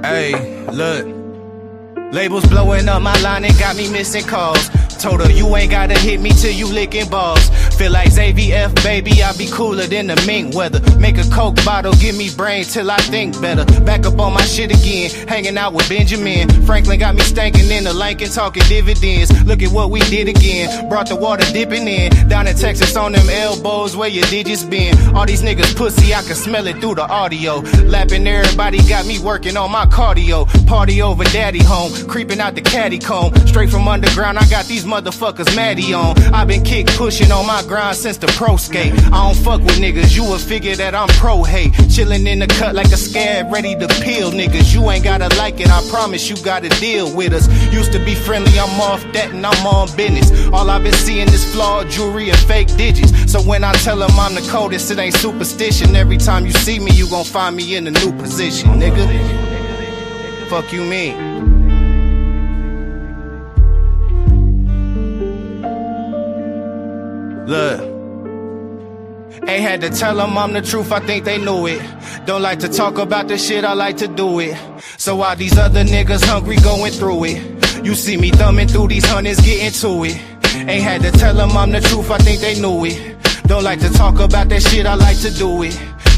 Hey, look. Labels blowing up my line and got me missing calls. Told her you ain't gotta hit me till you licking balls. Feel like ZVF, baby, I be cooler than the mink weather. Make a Coke bottle, give me brain till I think better. Back up on my shit again, hanging out with Benjamin. Franklin got me stankin' in the Lincoln, talking dividends. Look at what we did again, brought the water dipping in. Down in Texas on them elbows where your digits been. All these niggas pussy, I can smell it through the audio. Lapping everybody, got me working on my cardio. Party over daddy home, creeping out the caddy comb. Straight from underground, I got these motherfuckers Maddie on. I been kick pushing on my grind since the pro skate. I don't fuck with niggas, you would figure that I'm pro hate. Chillin' in the cut like a scab, ready to peel niggas. You ain't gotta like it, I promise you gotta deal with us. Used to be friendly, I'm off that and I'm on business. All I've been seeing is flawed jewelry and fake digits. So when I tell them I'm the coldest, it ain't superstition. Every time you see me, you gon' find me in a new position, nigga. Fuck you mean? Look, ain't had to tell them I'm the truth, I think they knew it. Don't like to talk about the shit, I like to do it. So while these other niggas hungry going through it, you see me thumbing through these hundreds, getting to it. Ain't had to tell them I'm the truth, I think they knew it. Don't like to talk about that shit, I like to do it.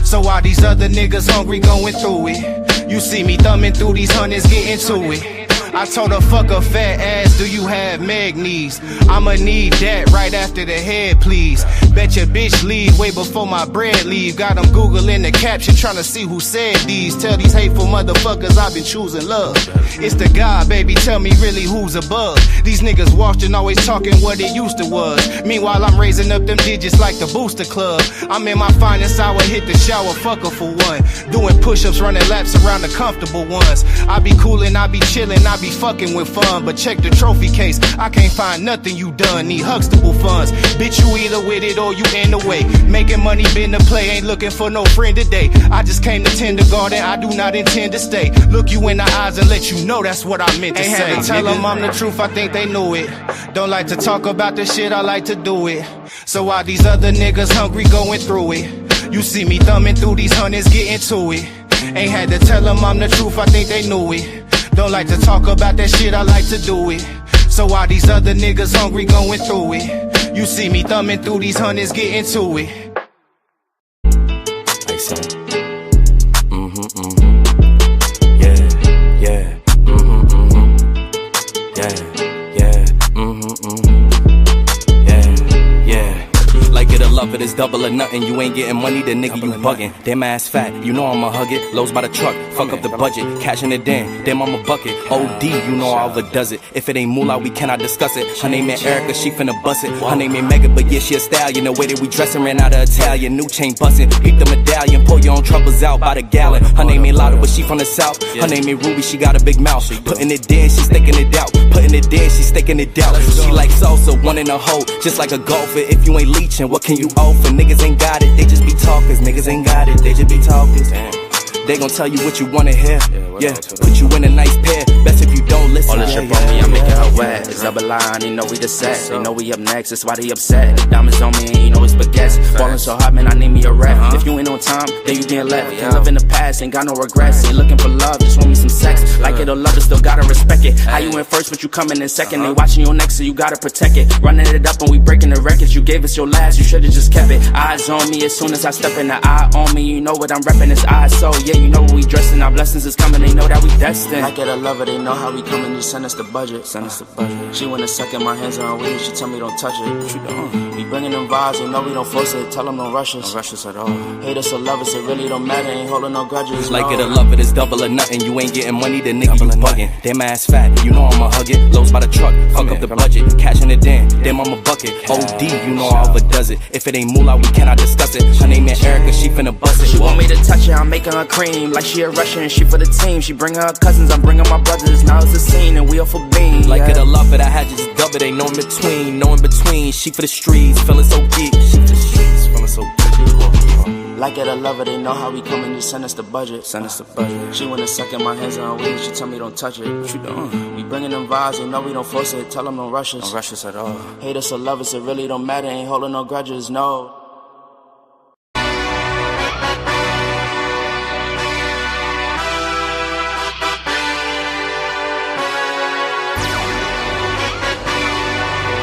So while these other niggas hungry going through it, you see me thumbing through these hundreds, getting to it. I told her, fuck a fat ass, do you have meg knees? I'ma need that right after the head, please. Bet your bitch leave way before my bread leave. Got them Googling the caption, tryna see who said these. Tell these hateful motherfuckers I've been choosing love. It's the God, baby, tell me really who's above. These niggas washed and always talking what it used to was. Meanwhile, I'm raising up them digits like the Booster Club. I'm in my finest hour, hit the shower, fuck her for one. Doing push-ups, running laps around the comfortable ones. I be coolin', I be chillin', I be fucking with fun, but check the trophy case. I can't find nothing you done. Need Huxtable funds. Bitch, you either with it or you in the way. Making money been the play. Ain't looking for no friend today. I just came to kindergarten. I do not intend to stay. Look you in the eyes and let you know that's what I meant to say. Ain't had to tell them I'm the truth. I think they knew it. Don't like to talk about the shit. I like to do it. So while these other niggas hungry going through it, you see me thumbing through these hundreds, getting to it. Ain't had to tell them I'm the truth. I think they knew it. Don't like to talk about that shit, I like to do it. So while these other niggas hungry going through it, you see me thumbing through these hundreds, getting to it. Hey son. Yeah, yeah. Yeah, yeah. Yeah. Like it or love it, it's double or nothing. You ain't getting money, the nigga you bugging. Damn ass fat, you know I'ma hug it. Lows by the truck, fuck up the budget. Cashing it in, damn I'm a bucket. OD, you know I overdoes it. If it ain't moolah, we cannot discuss it. Her name ain't Erica, she finna bust it. Her name ain't Megan, but yeah, she a stallion. The way that we dressin' ran out of Italian. New chain bustin', peep the medallion. Pull your own troubles out by the gallon. Her name ain't Lotta, but she from the south. Her name ain't Ruby, she got a big mouth. Putting it in, she staking it out. Putting it in, she staking it out. She like salsa, one in a hole. Just like a golfer, if you ain't leeching, what can you offer? Niggas ain't got it, they just be talkers. Niggas ain't got it, they just be talkers. They gon' tell you what you wanna hear. Yeah, put you in a nice pair. Best if you don't listen. All this shit on me, I'm making her wet. It's double line, you know we the set. They know we up next, that's why they upset. Diamonds on me, and you know it's baguettes. Ballin' so hard, man, I need me a rap. If you ain't on time, then you getting left. Can't live in the past, ain't got no regrets. Ain't looking for love, just want me some sex. Like it or love it, still gotta respect it. How you in first, but you coming in second. They watching your next, so you gotta protect it. Running it up and we breaking the records. You gave us your last, you should've just kept it. Eyes on me as soon as I step in. The eye on me, you know what I'm reppin'. It's eyes, so yeah, you know what we dressing. Our blessings is coming, they know that we destined. Like it or love it, they know how we coming. Just send us the budget. Send us the budget. She wanna suck in my hands on her weed. She tell me don't touch it. What you doing? We bringing them vibes, they know we don't force it. Tell them don't rush us. Don't rush us at all. Hate us or love us, it really don't matter. Ain't holding no grudges. Like it or love it, it's double or nothing. You ain't getting money, the nigga you bugging. Damn ass fat, you know I'ma hug it. Lows by the truck, fuck up the budget. Cashing it in, damn I'm a bucket. OD, you know I overdoes it. If it ain't moolah, we cannot discuss it. Her name ain't Erica, she finna bust it. She want me to touch her, I'm making her cream. Like she a Russian, she for the team. She bring her cousins, I'm bringing my brothers. Now it's a scene and we all for being. Like it or love it, I had you just dub it. Ain't no in between, no in between. She for the streets, feeling so geek. She for the streets, feeling so geek. Like it or love it, they know how we coming. Just send us the budget. Send us the budget. She wanna suck in my hands on her weed. She tell me don't touch it. What you doing? We bringing them vibes, they know we don't force it. Tell them don't rush us. Don't rush us at all. Hate us or love us, it really don't matter. Ain't holding no grudges, no.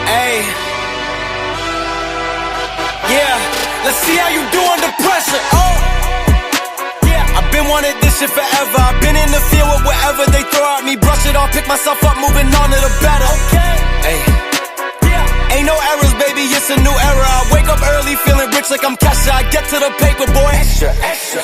Hey, yeah, let's see how you do under pressure. Oh, yeah, I've been wanting this shit forever. I've been in the field with whatever they throw at me. Brush it off, pick myself up, moving on to the better. Okay, hey, yeah, ain't no errors, baby, it's a new era. I wake up early, feeling rich like I'm Kesha. I get to the paper, boy. Extra, extra.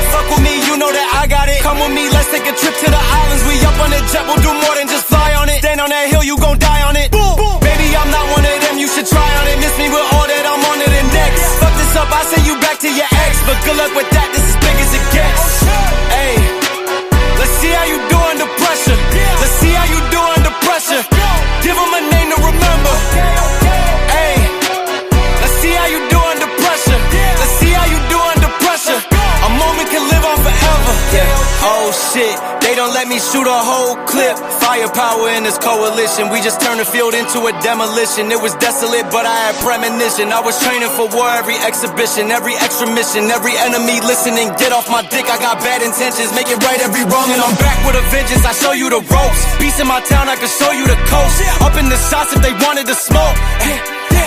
Fuck with me, you know that I got it. Come with me, let's take a trip to the islands. We up on the jet, we'll do more than just fly on it. Stand on that hill, you gon' die on it. Boom, boom. Baby, I'm not one of them, you should try on it. Miss me with all that, I'm on to the next. Fuck this up, I send you back to your ex. But good luck with that, this is big as it gets. Hey, let's see how you do under pressure. Let's see how you do under pressure. Give them a name to remember. Hey, let's see how you do under pressure. Let's see how you do under pressure. A moment can live on forever. Yeah. Oh shit, they don't let me shoot a whole clip. Firepower in this coalition. We just turned the field into a demolition. It was desolate, but I had premonition. I was training for war, every exhibition, every extra mission, every enemy listening. Get off my dick, I got bad intentions. Make it right every wrong, and I'm back with a vengeance. I show you the ropes. Peace in my town, I can show you the coast. Up in the shots if they wanted to smoke.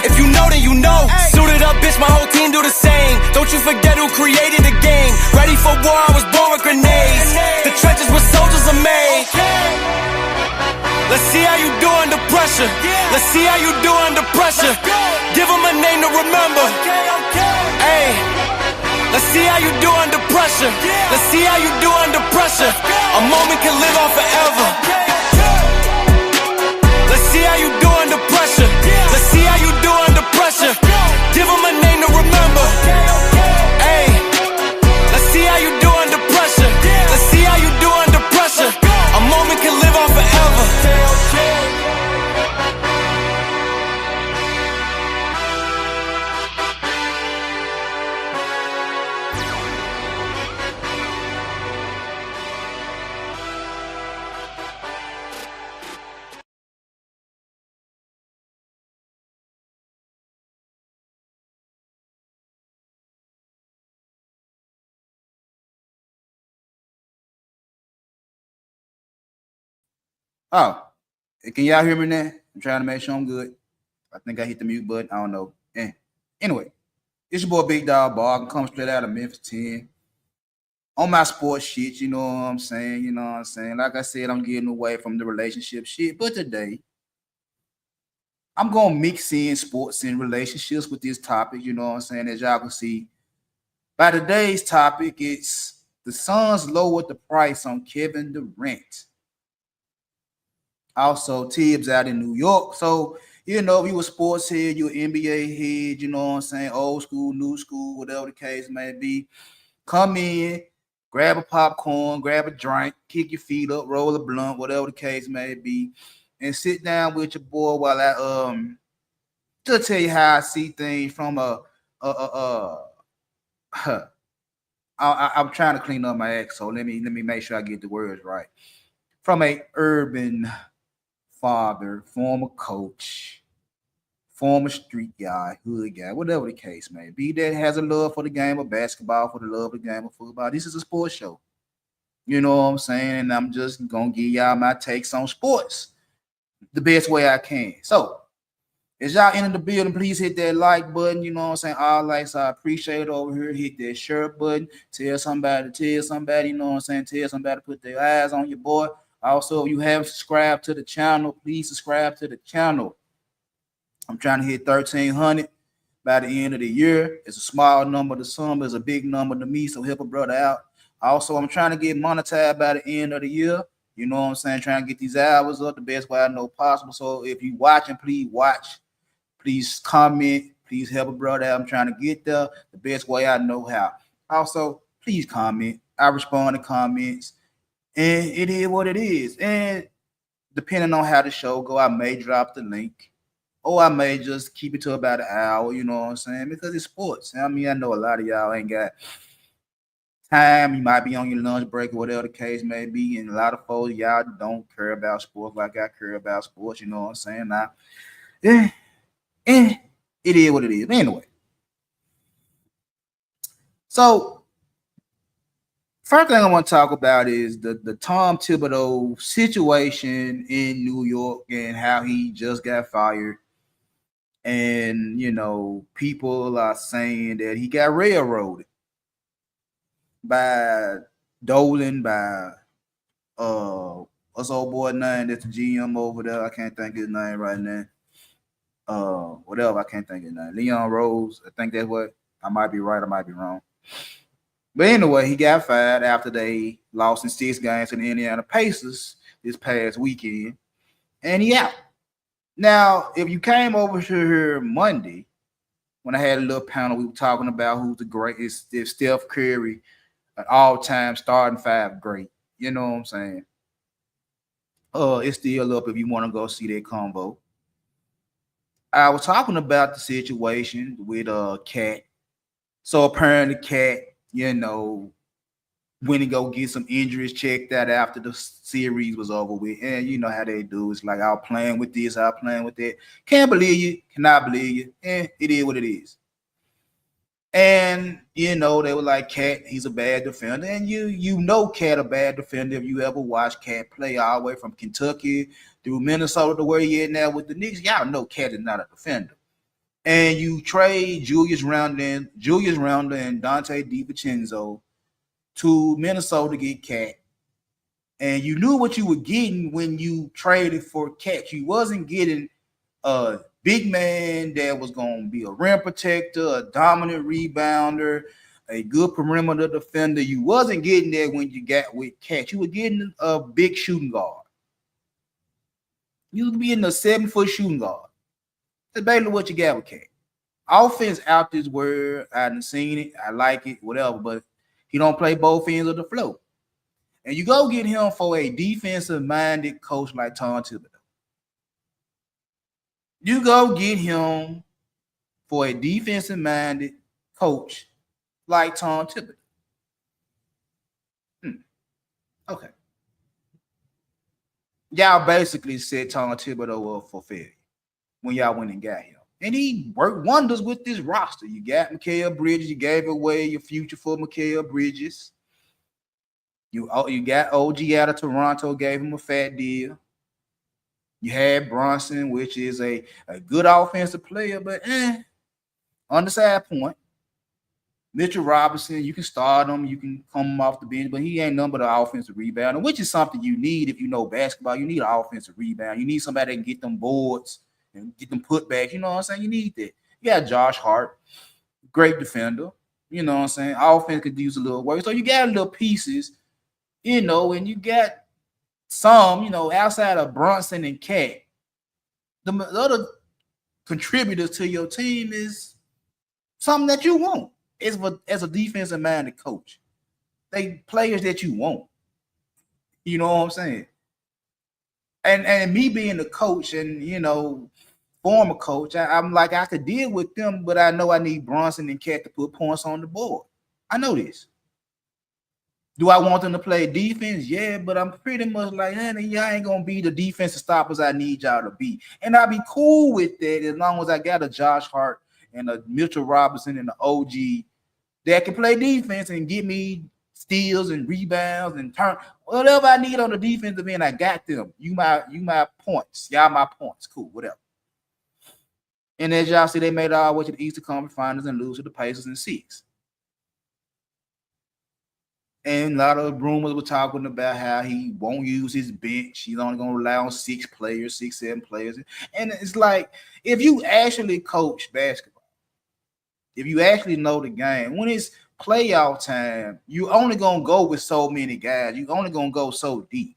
If you know, then you know. Suited up, bitch, my whole team do the same. Don't you forget who created the game. Ready for war, I was born with grenades. The trenches where soldiers are made. Let's see how you do under pressure. Let's see how you do under pressure. Give them a name to remember. Hey, let's see how you do under pressure. Let's see how you do under pressure. A moment can live on forever. Let's see how you do under pressure. Let's see how you do under pressure. Give them a name to remember. Hey, let's see how you do under pressure. Let's see how you do under pressure. A moment can live on forever. Oh, can y'all hear me now? I'm trying to make sure I'm good. I think I hit the mute button. I don't know. Anyway, it's your boy Big Dog Ball. I'm coming straight out of Memphis 10. On my sports shit, you know what I'm saying? You know what I'm saying? Like I said, I'm getting away from the relationship shit. But today, I'm going to mix in sports and relationships with this topic, you know what I'm saying? As y'all can see, by today's topic, it's the Suns lowered the price on Kevin Durant. Also, Thibs out in New York. So, you know, you a sports head, you an NBA head, you know what I'm saying? Old school, new school, whatever the case may be. Come in, grab a popcorn, grab a drink, kick your feet up, roll a blunt, whatever the case may be, and sit down with your boy while I just tell you how I see things from I'm trying to clean up my act, so let me make sure I get the words right. From a urban father, former coach, former street guy, hood guy, whatever the case may be, that has a love for the game of basketball, for the love of the game of football. This is a sports show. You know what I'm saying? And I'm just going to give y'all my takes on sports the best way I can. So, as y'all enter the building, please hit that like button. You know what I'm saying? All likes, I appreciate it over here. Hit that share button. Tell somebody, you know what I'm saying? Tell somebody to put their eyes on your boy. Also, if you haven't subscribed to the channel, please subscribe to the channel. I'm trying to hit 1,300 by the end of the year. It's a small number to some, it's a big number to me, so help a brother out. Also, I'm trying to get monetized by the end of the year. You know what I'm saying? Trying to get these hours up the best way I know possible. So if you watching, please watch. Please comment. Please help a brother out. I'm trying to get there the best way I know how. Also, please comment. I respond to comments. And it is what it is. And depending on how the show go, I may drop the link. Or I may just keep it to about an hour, you know what I'm saying? Because it's sports. I mean, I know a lot of y'all ain't got time. You might be on your lunch break or whatever the case may be. And a lot of folks, y'all don't care about sports like I care about sports, you know what I'm saying? Now, it is what it is. Anyway. So, first thing I want to talk about is the Tom Thibodeau situation in New York and how he just got fired. And people are saying that he got railroaded by Dolan, by what's old boy name that's the GM over there. I can't think his name right now. Whatever, I can't think his name. Leon Rose, I think that's what. I might be right, I might be wrong. But anyway, he got fired after they lost in 6 games to the Indiana Pacers this past weekend. And he out. Now, if you came over here Monday, when I had a little panel, we were talking about who's the greatest, if Steph Curry, an all-time starting 5 great. You know what I'm saying? It's still up if you want to go see that convo. I was talking about the situation with Cat. So apparently Cat, went and go get some injuries checked out after the series was over with. And you know how they do. It's like, I'll playing with this, I'll playing with that. Can't believe you, cannot believe you. It is what it is. And they were like, Cat, he's a bad defender. And you know Cat a bad defender if you ever watch Cat play all the way from Kentucky through Minnesota to where he is now with the Knicks. Y'all know Cat is not a defender. And you trade Julius Randle and Dante DiVincenzo to Minnesota to get Cat. And you knew what you were getting when you traded for Cat. You wasn't getting a big man that was going to be a rim protector, a dominant rebounder, a good perimeter defender. You wasn't getting that when you got with Cat. You were getting a big shooting guard. You would be getting a 7-foot shooting guard. That's basically what you got with Cat. Offense out this word. I done seen it. I like it, whatever, but he don't play both ends of the floor. And you go get him for a defensive-minded coach like Tom Thibodeau. You go get him for a defensive-minded coach like Tom Thibodeau. Okay. Y'all basically set Tom Thibodeau up for failure when y'all went and got him. And he worked wonders with this roster. You got Mikal Bridges. You gave away your future for Mikal Bridges. You got OG out of Toronto, gave him a fat deal. You had Bronson, which is a good offensive player, but on the side point. Mitchell Robinson, you can start him, you can come off the bench, but he ain't nothing but an offensive rebounder, which is something you need if you know basketball. You need an offensive rebound. You need somebody that can get them boards and get them putbacks. You know what I'm saying? You need that. You got Josh Hart, great defender. You know what I'm saying? Offense could use a little work. So you got little pieces, and you got some, outside of Brunson and Cat. The other contributors to your team is something that you want. As a defensive-minded coach. They players that you want. You know what I'm saying? And me being the coach and, former coach, I'm like, I could deal with them, but I know I need Bronson and Cat to put points on the board. I know this. Do I want them to play defense? Yeah, but I'm pretty much like, y'all ain't going to be the defensive stoppers I need y'all to be. And I'll be cool with that as long as I got a Josh Hart and a Mitchell Robinson and an OG that can play defense and get me steals and rebounds and turn whatever I need on the defensive end. I got them. You my points. Y'all my points. Cool, whatever. And as y'all see, they made it all the way to the Eastern Conference Finals and lose to the Pacers in 6. And a lot of rumors were talking about how he won't use his bench. He's only going to rely on 6 players, 6, 7 players. And it's like, if you actually coach basketball, if you actually know the game, when it's playoff time, you only going to go with so many guys. You're only going to go so deep.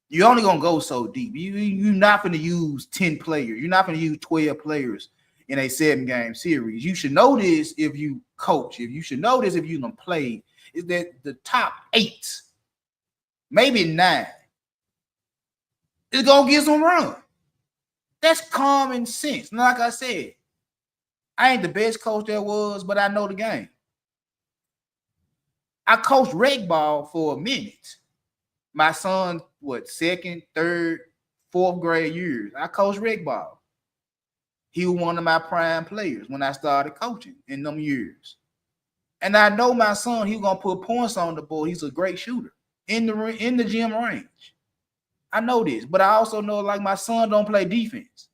You're only going to go so deep. You're not going to use 10 players. You're not going to use 12 players in a 7-game series. You should know this if you coach. If you should know this if you're going to play, is that the top 8, maybe 9, is going to get some run. That's common sense. Now, like I said, I ain't the best coach there was, but I know the game. I coached rec ball for a minute. My son, 2nd, 3rd, 4th grade years, I coached rec ball. He was one of my prime players when I started coaching in them years. And I know my son, he's going to put points on the board. He's a great shooter in the gym range. I know this, but I also know, like, my son don't play defense.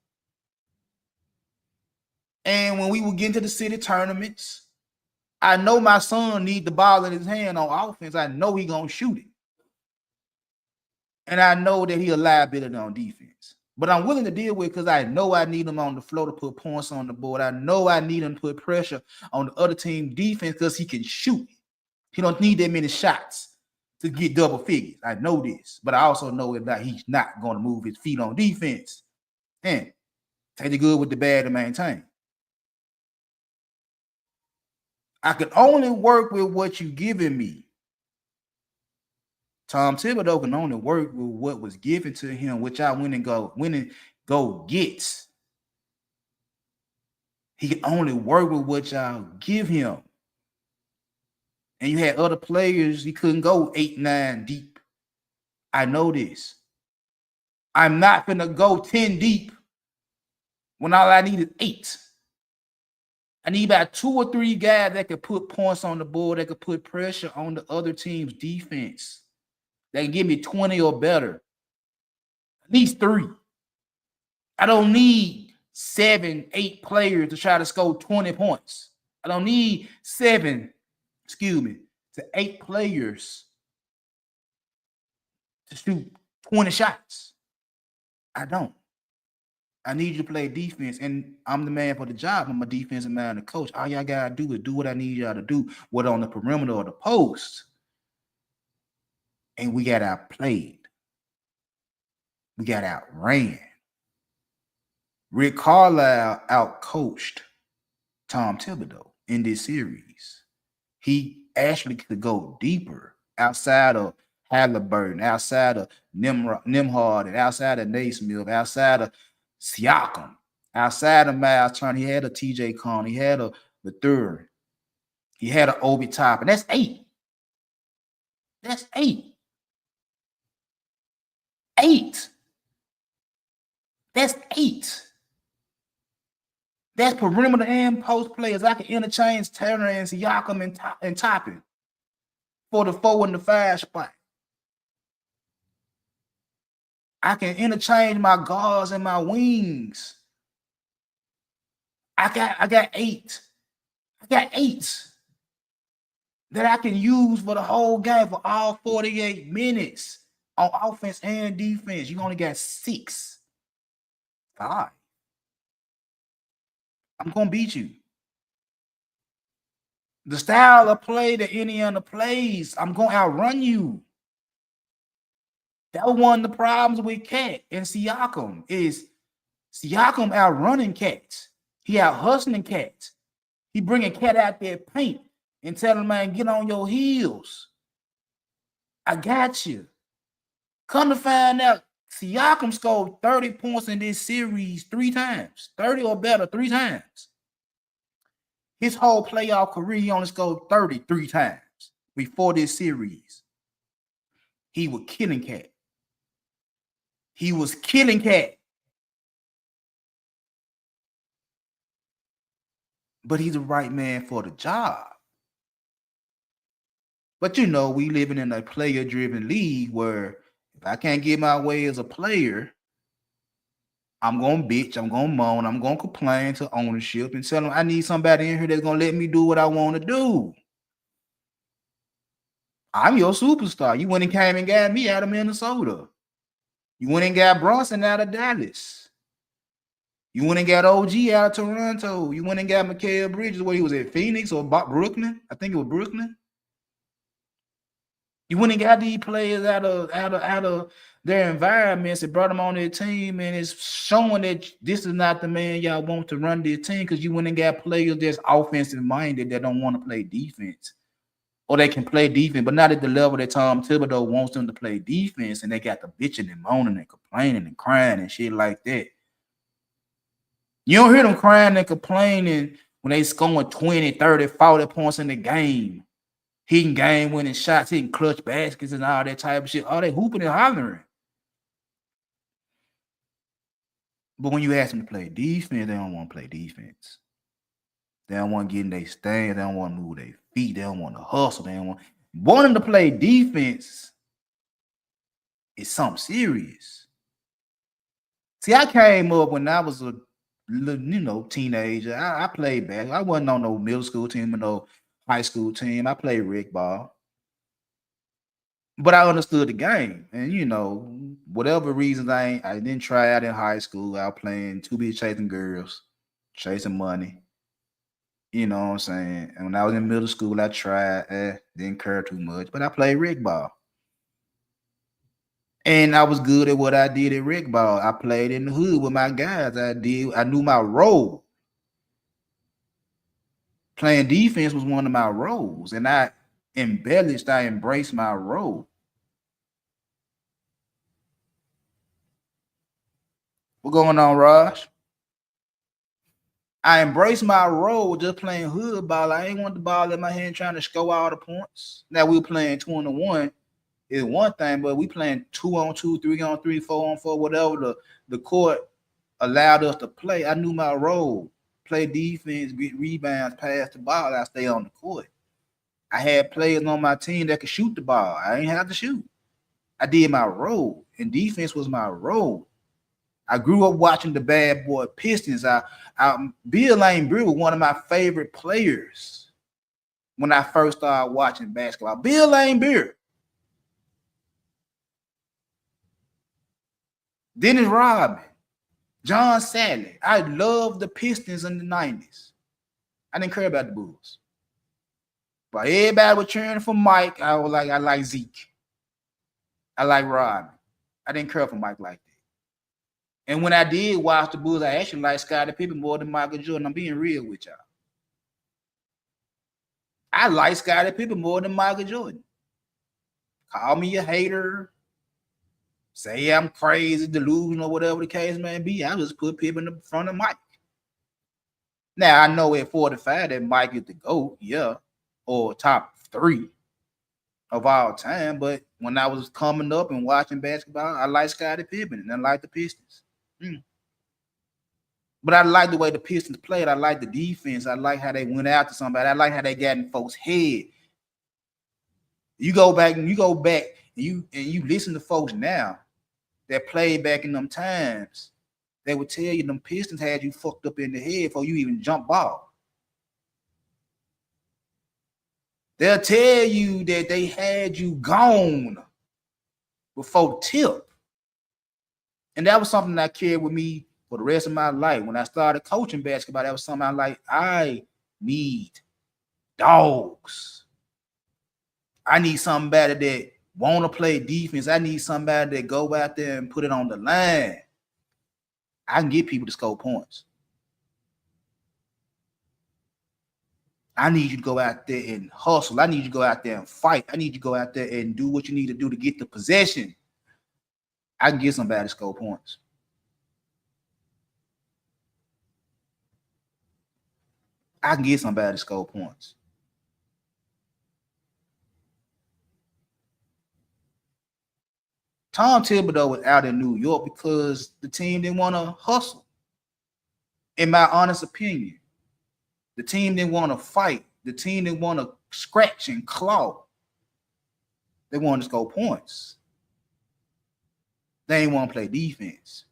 And when we would get into the city tournaments, I know my son need the ball in his hand on offense. I know he gonna shoot it. And I know that he a liability on defense. But I'm willing to deal with it because I know I need him on the floor to put points on the board. I know I need him to put pressure on the other team defense because he can shoot. He don't need that many shots to get double figures. I know this, but I also know that he's not going to move his feet on defense. And take the good with the bad to maintain. I can only work with what you're giving me. Tom Thibodeau can only work with what was given to him, which I went and go get. He can only work with what y'all give him. And you had other players, he couldn't go 8, 9 deep. I know this. I'm not gonna go 10 deep when all I need is 8. I need about 2 or 3 guys that can put points on the board, that can put pressure on the other team's defense. They can give me 20 or better. At least 3. I don't need 7, 8 players to try to score 20 points. I don't need 7 to 8 players to shoot 20 shots. I don't. I need you to play defense, and I'm the man for the job. I'm a defensive man and the coach. All y'all gotta do is do what I need y'all to do, whether on the perimeter or the post. And we got outplayed. We got outran. Rick Carlisle outcoached Tom Thibodeau in this series. He actually could go deeper outside of Halliburton, outside of Nimhard, and outside of Naismith, outside of Siakam, outside of Miles Turner. He had a TJ Conn, he had a Mathurin, he had an Obi Toppin. That's 8. That's 8. 8. That's 8. That's perimeter and post players. I can interchange Turner and Siakam and Toppin for the 4 and the 5 spot. I can interchange my guards and my wings. I got 8. I got 8 that I can use for the whole game for all 48 minutes on offense and defense. You only got 6. 5. I'm going to beat you. The style of play that Indiana plays, I'm going to outrun you. That was one of the problems with Cat and Siakam is Siakam outrunning cats. He out hustling cats. He bringing Cat out there paint and telling man, get on your heels. I got you. Come to find out, Siakam scored 30 points in this series 3 times. 30 or better 3 times. His whole playoff career, he only scored 33 times before this series. He was killing Cat. He was killing Cat. But he's the right man for the job. But you know, we living in a player-driven league where if I can't get my way as a player, I'm going to bitch, I'm going to moan, I'm going to complain to ownership and tell them I need somebody in here that's going to let me do what I want to do. I'm your superstar. You went and came and got me out of Minnesota. You went and got Brunson out of Dallas. You went and got OG out of Toronto. You went and got Mikal Bridges where he was at Phoenix or Brooklyn. I think it was Brooklyn. You went and got these players out of their environments and brought them on their team, and it's showing that this is not the man y'all want to run their team because you went and got players that's offensive minded that don't want to play defense. Or they can play defense, but not at the level that Tom Thibodeau wants them to play defense, and they got the bitching and moaning and complaining and crying and shit like that. You don't hear them crying and complaining when they scoring 20, 30, 40 points in the game. Hitting game-winning shots, hitting clutch baskets and all that type of shit. All they hooping and hollering. But when you ask them to play defense, they don't want to play defense. They don't want to get in their stand. They don't want to move their feet. They don't want to hustle. They don't want them to play defense is something serious. See, I came up when I was a teenager. I played back. I wasn't on no middle school team or no high school team. I played rec ball. But I understood the game. And whatever reasons I didn't try out in high school. I was playing too busy chasing girls, chasing money. You know what I'm saying? And when I was in middle school, I tried, didn't care too much, but I played rec ball. And I was good at what I did at rec ball. I played in the hood with my guys. I knew my role. Playing defense was one of my roles, and I embraced my role. What going on, Raj? I embraced my role just playing hood ball. I ain't want the ball in my hand trying to score all the points. Now we were playing 2-on-1 is one thing, but we playing 2-on-2, 3-on-3, 4-on-4, whatever the court allowed us to play. I knew my role. Play defense, get rebounds, pass the ball. I stay on the court. I had players on my team that could shoot the ball. I ain't have to shoot. I did my role, and defense was my role. I grew up watching the bad boy Pistons. Bill Laimbeer was one of my favorite players when I first started watching basketball. Bill Laimbeer. Dennis Rodman, John Salley. I loved the Pistons in the 90s. I didn't care about the Bulls. But everybody was cheering for Mike. I like Zeke. I like Rodman. I didn't care for Mike like that. And when I did watch the Bulls, I actually liked Scottie Pippen more than Michael Jordan. I'm being real with y'all. I like Scottie Pippen more than Michael Jordan. Call me a hater. Say I'm crazy, delusional, whatever the case may be. I just put Pippen in front of Mike. Now, I know at 45 that Mike is the GOAT, yeah, or top 3 of all time. But when I was coming up and watching basketball, I liked Scottie Pippen and I liked the Pistons. But I like the way the Pistons played. I like the defense. I like how they went after somebody. I like how they got in folks' head. You go back and you listen to folks now that played back in them times. They would tell you them Pistons had you fucked up in the head before you even jump ball. They'll tell you that they had you gone before tip. And that was something that carried with me for the rest of my life. When I started coaching basketball, that was something I need dogs. I need somebody that want to play defense. I need somebody that go out there and put it on the line. I can get people to score points. I need you to go out there and hustle. I need you to go out there and fight. I need you to go out there and do what you need to do to get the possession. I can get somebody to score points. I can get somebody to score points. Tom Thibodeau was out in New York because the team didn't want to hustle. In my honest opinion, the team didn't want to fight. The team didn't want to scratch and claw. They wanted to score points. They didn't want to play defense.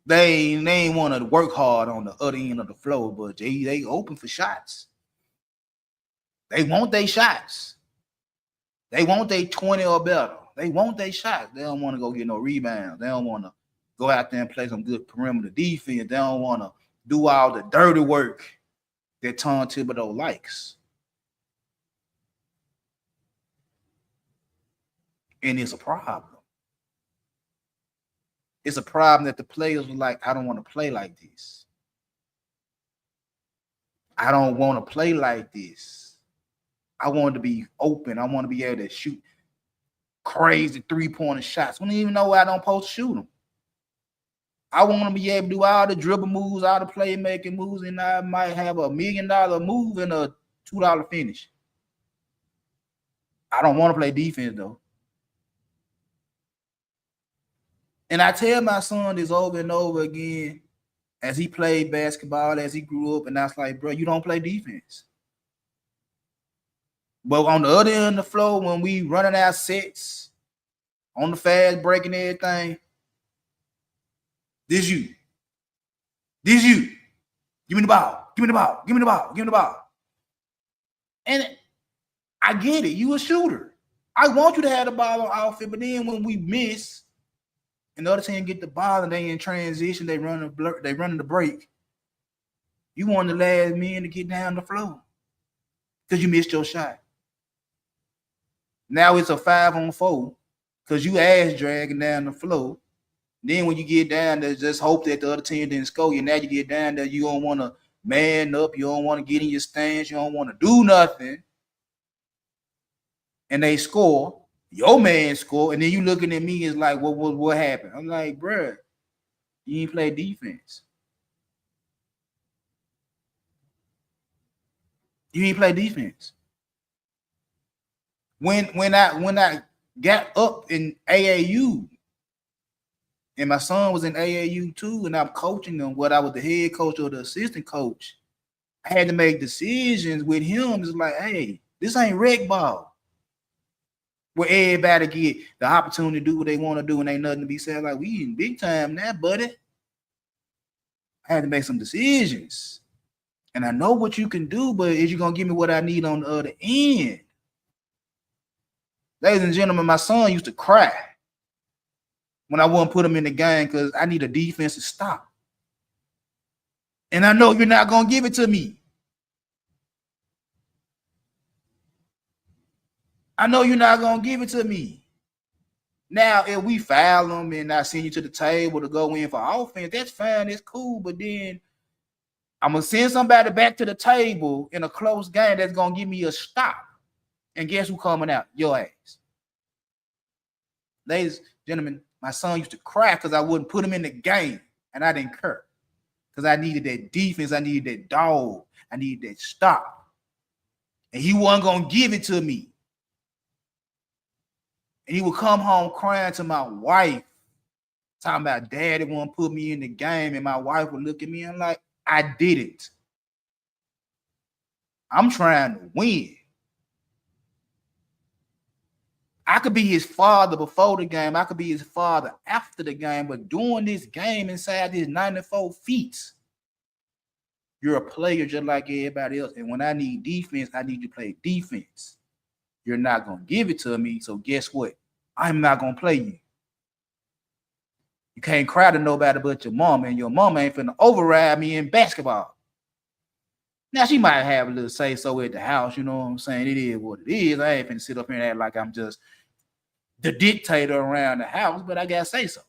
They ain't want to work hard on the other end of the floor, but they open for shots. They want their shots. They want their 20 or better. They want their shots. They don't want to go get no rebounds. They don't want to go out there and play some good perimeter defense. They don't want to do all the dirty work that Tom Thibodeau likes. And it's a problem. It's a problem that the players were like, I don't want to play like this. I don't want to play like this. I want to be open. I want to be able to shoot crazy three-pointer shots. I don't even know why I don't supposed to shoot them. I want to be able to do all the dribble moves, all the playmaking moves, and I might have $1 million move and a $2 finish. I don't want to play defense, though. And I tell my son this over and over again as he played basketball, as he grew up, and I was like, bro, you don't play defense. But on the other end of the floor, when we running our sets, on the fast break and everything, This you. This you. Give me the ball. Give me the ball. Give me the ball. Give me the ball. And I get it. You a shooter. I want you to have the ball on outfit, but then when we miss, and the other team get the ball and they in transition, they running the break. You want the last man to get down the floor because you missed your shot. Now it's a 5-on-4 because you ass dragging down the floor. Then when you get down there, just hope that the other team didn't score you. Now you get down there, you don't want to man up, you don't want to get in your stance, you don't want to do nothing. And they score, your man score, and then you looking at me, it's like, what happened? I'm like, bruh, you ain't play defense. You ain't play defense. When I got up in AAU, and my son was in AAU too, and I'm coaching them, I was the head coach or the assistant coach, I had to make decisions with him. It's like, hey, this ain't rec ball, where everybody get the opportunity to do what they want to do and ain't nothing to be said. Like, we in big time now, buddy. I had to make some decisions. And I know what you can do, but is you going to give me what I need on the other end? Ladies and gentlemen, my son used to cry when I wouldn't put him in the game because I need a defense to stop. And I know you're not going to give it to me. I know you're not going to give it to me. Now, if we foul them and I send you to the table to go in for offense, that's fine. It's cool. But then I'm going to send somebody back to the table in a close game that's going to give me a stop. And guess who coming out? Your ass. Ladies and gentlemen, my son used to cry because I wouldn't put him in the game. And I didn't care. Because I needed that defense. I needed that dog. I needed that stop. And he wasn't going to give it to me. And he would come home crying to my wife, talking about daddy won't put me in the game. And my wife would look at me and like, I did it. I'm trying to win. I could be his father before the game. I could be his father after the game. But doing this game inside these 94 feet, you're a player just like everybody else. And when I need defense, I need you to play defense. You're not going to give it to me. So guess what? I'm not going to play you. You can't cry to nobody but your mom, and your mama ain't finna override me in basketball. Now, she might have a little say-so at the house, you know what I'm saying? It is what it is. I ain't finna sit up here and act like I'm just the dictator around the house, but I got to say so.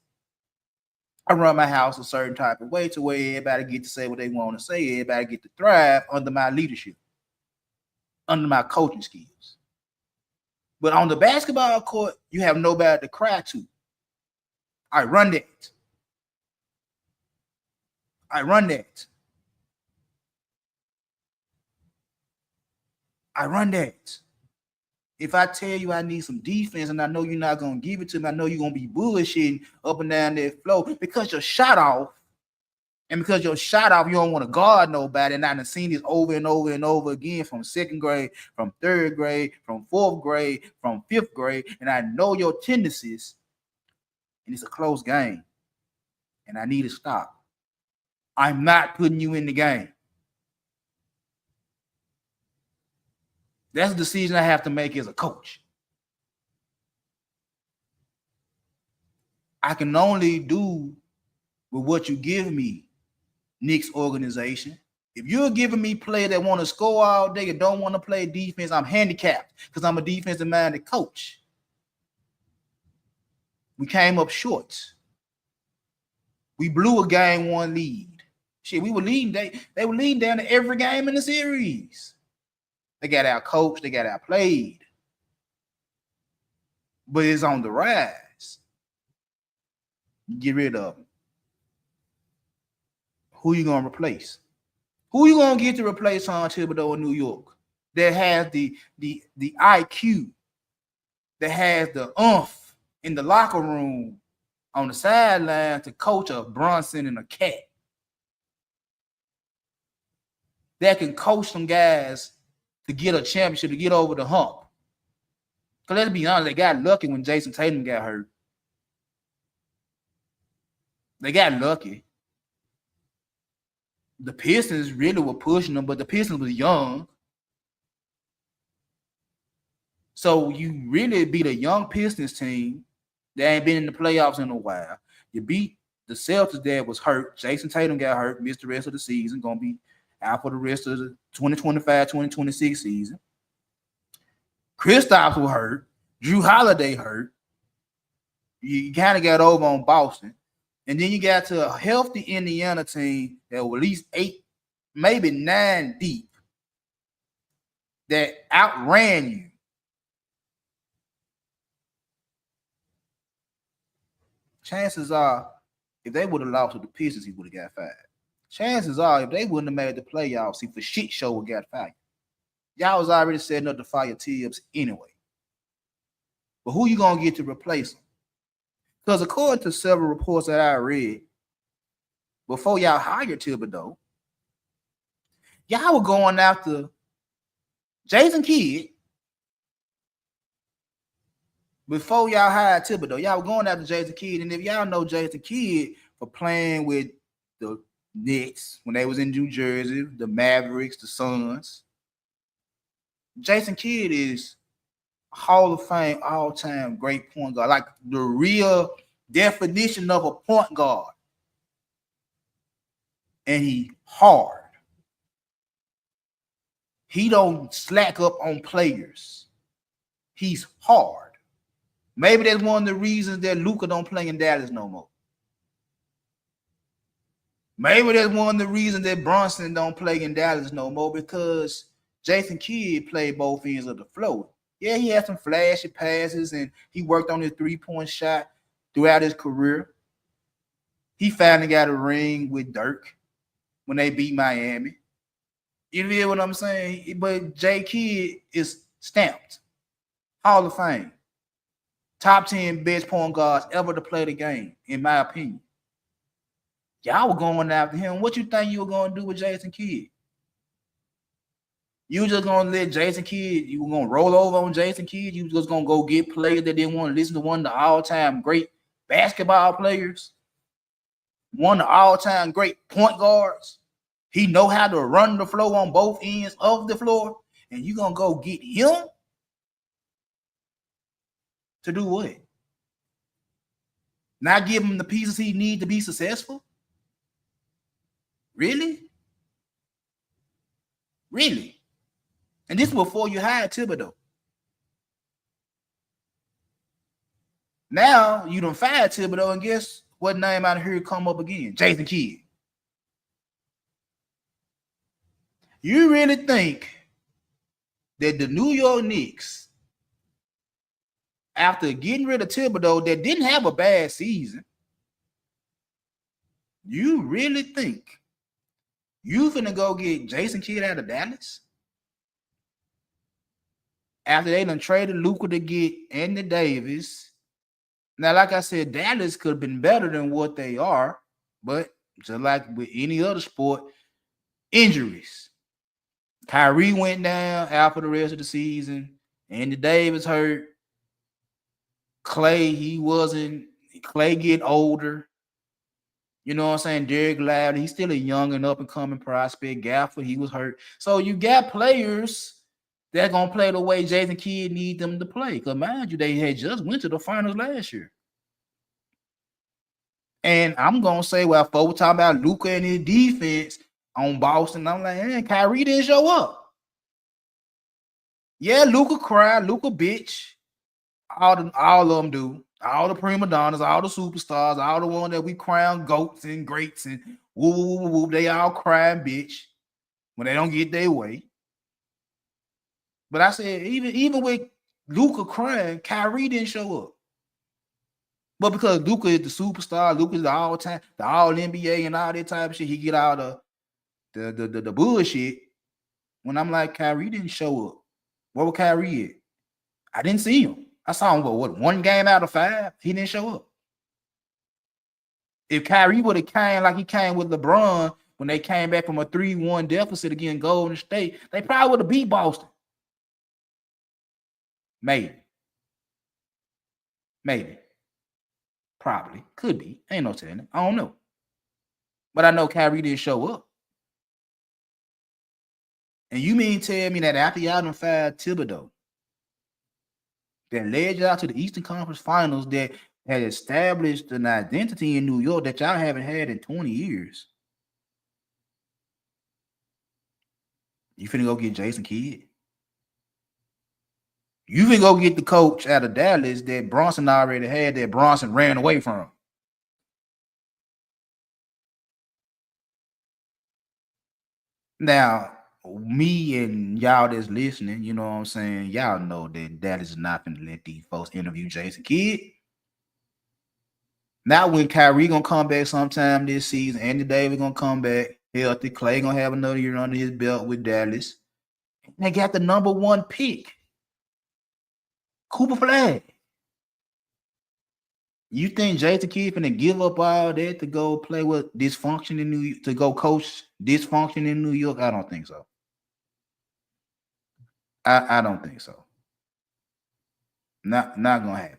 I run my house a certain type of way to where everybody get to say what they want to say. Everybody get to thrive under my leadership, under my coaching skills. But on the basketball court, you have nobody to cry to. I run that. I run that. I run that. If I tell you I need some defense and I know you're not going to give it to me, I know you're going to be bullshitting up and down that flow because your shot off. And because your shot off, you don't want to guard nobody. And I've seen this over and over and over again from second grade, from third grade, from fourth grade, from fifth grade. And I know your tendencies. And it's a close game. And I need to stop. I'm not putting you in the game. That's a decision I have to make as a coach. I can only do with what you give me, Nick's organization. If you're giving me players that want to score all day and don't want to play defense, I'm handicapped because I'm a defensive-minded coach. We came up short. We blew a game one lead. Shit, we were leading. They were leading down to every game in the series. They got out coached. They got out played. But it's on the rise. Get rid of them. Who you going to replace? Who you going to get to replace Tom Thibodeau in New York that has the IQ, that has the oomph in the locker room on the sideline to coach a Brunson and a Cat? That can coach some guys to get a championship, to get over the hump. Because let's be honest, they got lucky when Jason Tatum got hurt. They got lucky. The Pistons really were pushing them, but the Pistons was young. So you really beat a young Pistons team that ain't been in the playoffs in a while. You beat the Celtics that was hurt. Jason Tatum got hurt, missed the rest of the season, going to be out for the rest of the 2025-2026 season. Kristaps was hurt. Drew Holiday hurt. You kind of got over on Boston. And then you got to a healthy Indiana team that was at least 8, maybe 9 deep that outran you. Chances are, if they would have lost to the Pistons, he would have got fired. Chances are, if they wouldn't have made the playoffs, he for shit show would have got fired. Y'all was already setting up to fire Thibs anyway. But who you gonna get to replace him? Because according to several reports that I read, before y'all hired Thibodeau, y'all were going after Jason Kidd. Before y'all hired Thibodeau, y'all were going after Jason Kidd. And if y'all know Jason Kidd for playing with the Knicks when they was in New Jersey, the Mavericks, the Suns, Jason Kidd is Hall of Fame, all-time great point guard, like the real definition of a point guard. And he hard. He don't slack up on players. He's hard. Maybe that's one of the reasons that Luka don't play in Dallas no more. Maybe that's one of the reasons that Brunson don't play in Dallas no more, because Jason Kidd played both ends of the floor. Yeah, he had some flashy passes and he worked on his three-point shot throughout his career. He finally got a ring with Dirk when they beat Miami. You feel what I'm saying? But J. Kidd is stamped Hall of Fame. Top 10 best point guards ever to play the game, in my opinion. Y'all were going after him. What you think you were going to do with Jason Kidd? You just going to let Jason Kidd, you were going to roll over on Jason Kidd? You just going to go get players that didn't want to listen to one of the all-time great basketball players? One of the all-time great point guards? He know how to run the floor on both ends of the floor, and you going to go get him? To do what? Not give him the pieces he need to be successful? Really? Really? And this was before you hired Thibodeau. Now you done fired Thibodeau, and guess what name out of here come up again? Jason Kidd. You really think that the New York Knicks, after getting rid of Thibodeau, that didn't have a bad season, you really think you finna go get Jason Kidd out of Dallas? After they done traded Luka to get Anthony Davis. Now, like I said, Dallas could have been better than what they are, but just like with any other sport, injuries. Kyrie went down out for the rest of the season. Anthony Davis hurt. Clay getting older. You know what I'm saying? Derek Lively, he's still a young and up-and-coming prospect. Gafford, he was hurt. So you got players that going to play the way Jason Kidd need them to play. Because mind you, they had just went to the finals last year. And I'm going to say, well, folks talking about Luka and his defense on Boston, I'm like, man, Kyrie didn't show up. Yeah, Luka cried, Luka bitch. All of them do. All the prima donnas, all the superstars, all the ones that we crown goats and greats and woo, woo, woo, woo, they all crying bitch when they don't get their way. But I said, even with Luka crying, Kyrie didn't show up. But because Luka is the superstar, Luka is the all-time, the all-NBA and all that type of shit, he get all the bullshit. When I'm like, Kyrie didn't show up. Where was Kyrie at? I didn't see him. I saw him, one game out of 5? He didn't show up. If Kyrie would have came like he came with LeBron when they came back from a 3-1 deficit against Golden State, they probably would have beat Boston. Maybe. Probably. Could be. Ain't no telling. I don't know. But I know Kyrie didn't show up. And you mean tell me that after y'all done fired Thibodeau, that led y'all to the Eastern Conference Finals, that had established an identity in New York that y'all haven't had in 20 years, you finna go get Jason Kidd? You finna go get the coach out of Dallas that Bronson already had, that Bronson ran away from? Now, me and y'all that's listening, you know what I'm saying? Y'all know that Dallas is not gonna let these folks interview Jason Kidd. Now, when Kyrie gonna come back sometime this season, Anthony Davis gonna come back healthy, Clay gonna have another year under his belt with Dallas. They got the number 1 pick, Cooper Flag. You think Jason Kidd finna give up all that to go play with dysfunction in New York, to go coach dysfunction in New York? I don't think so. I don't think so. Not gonna happen.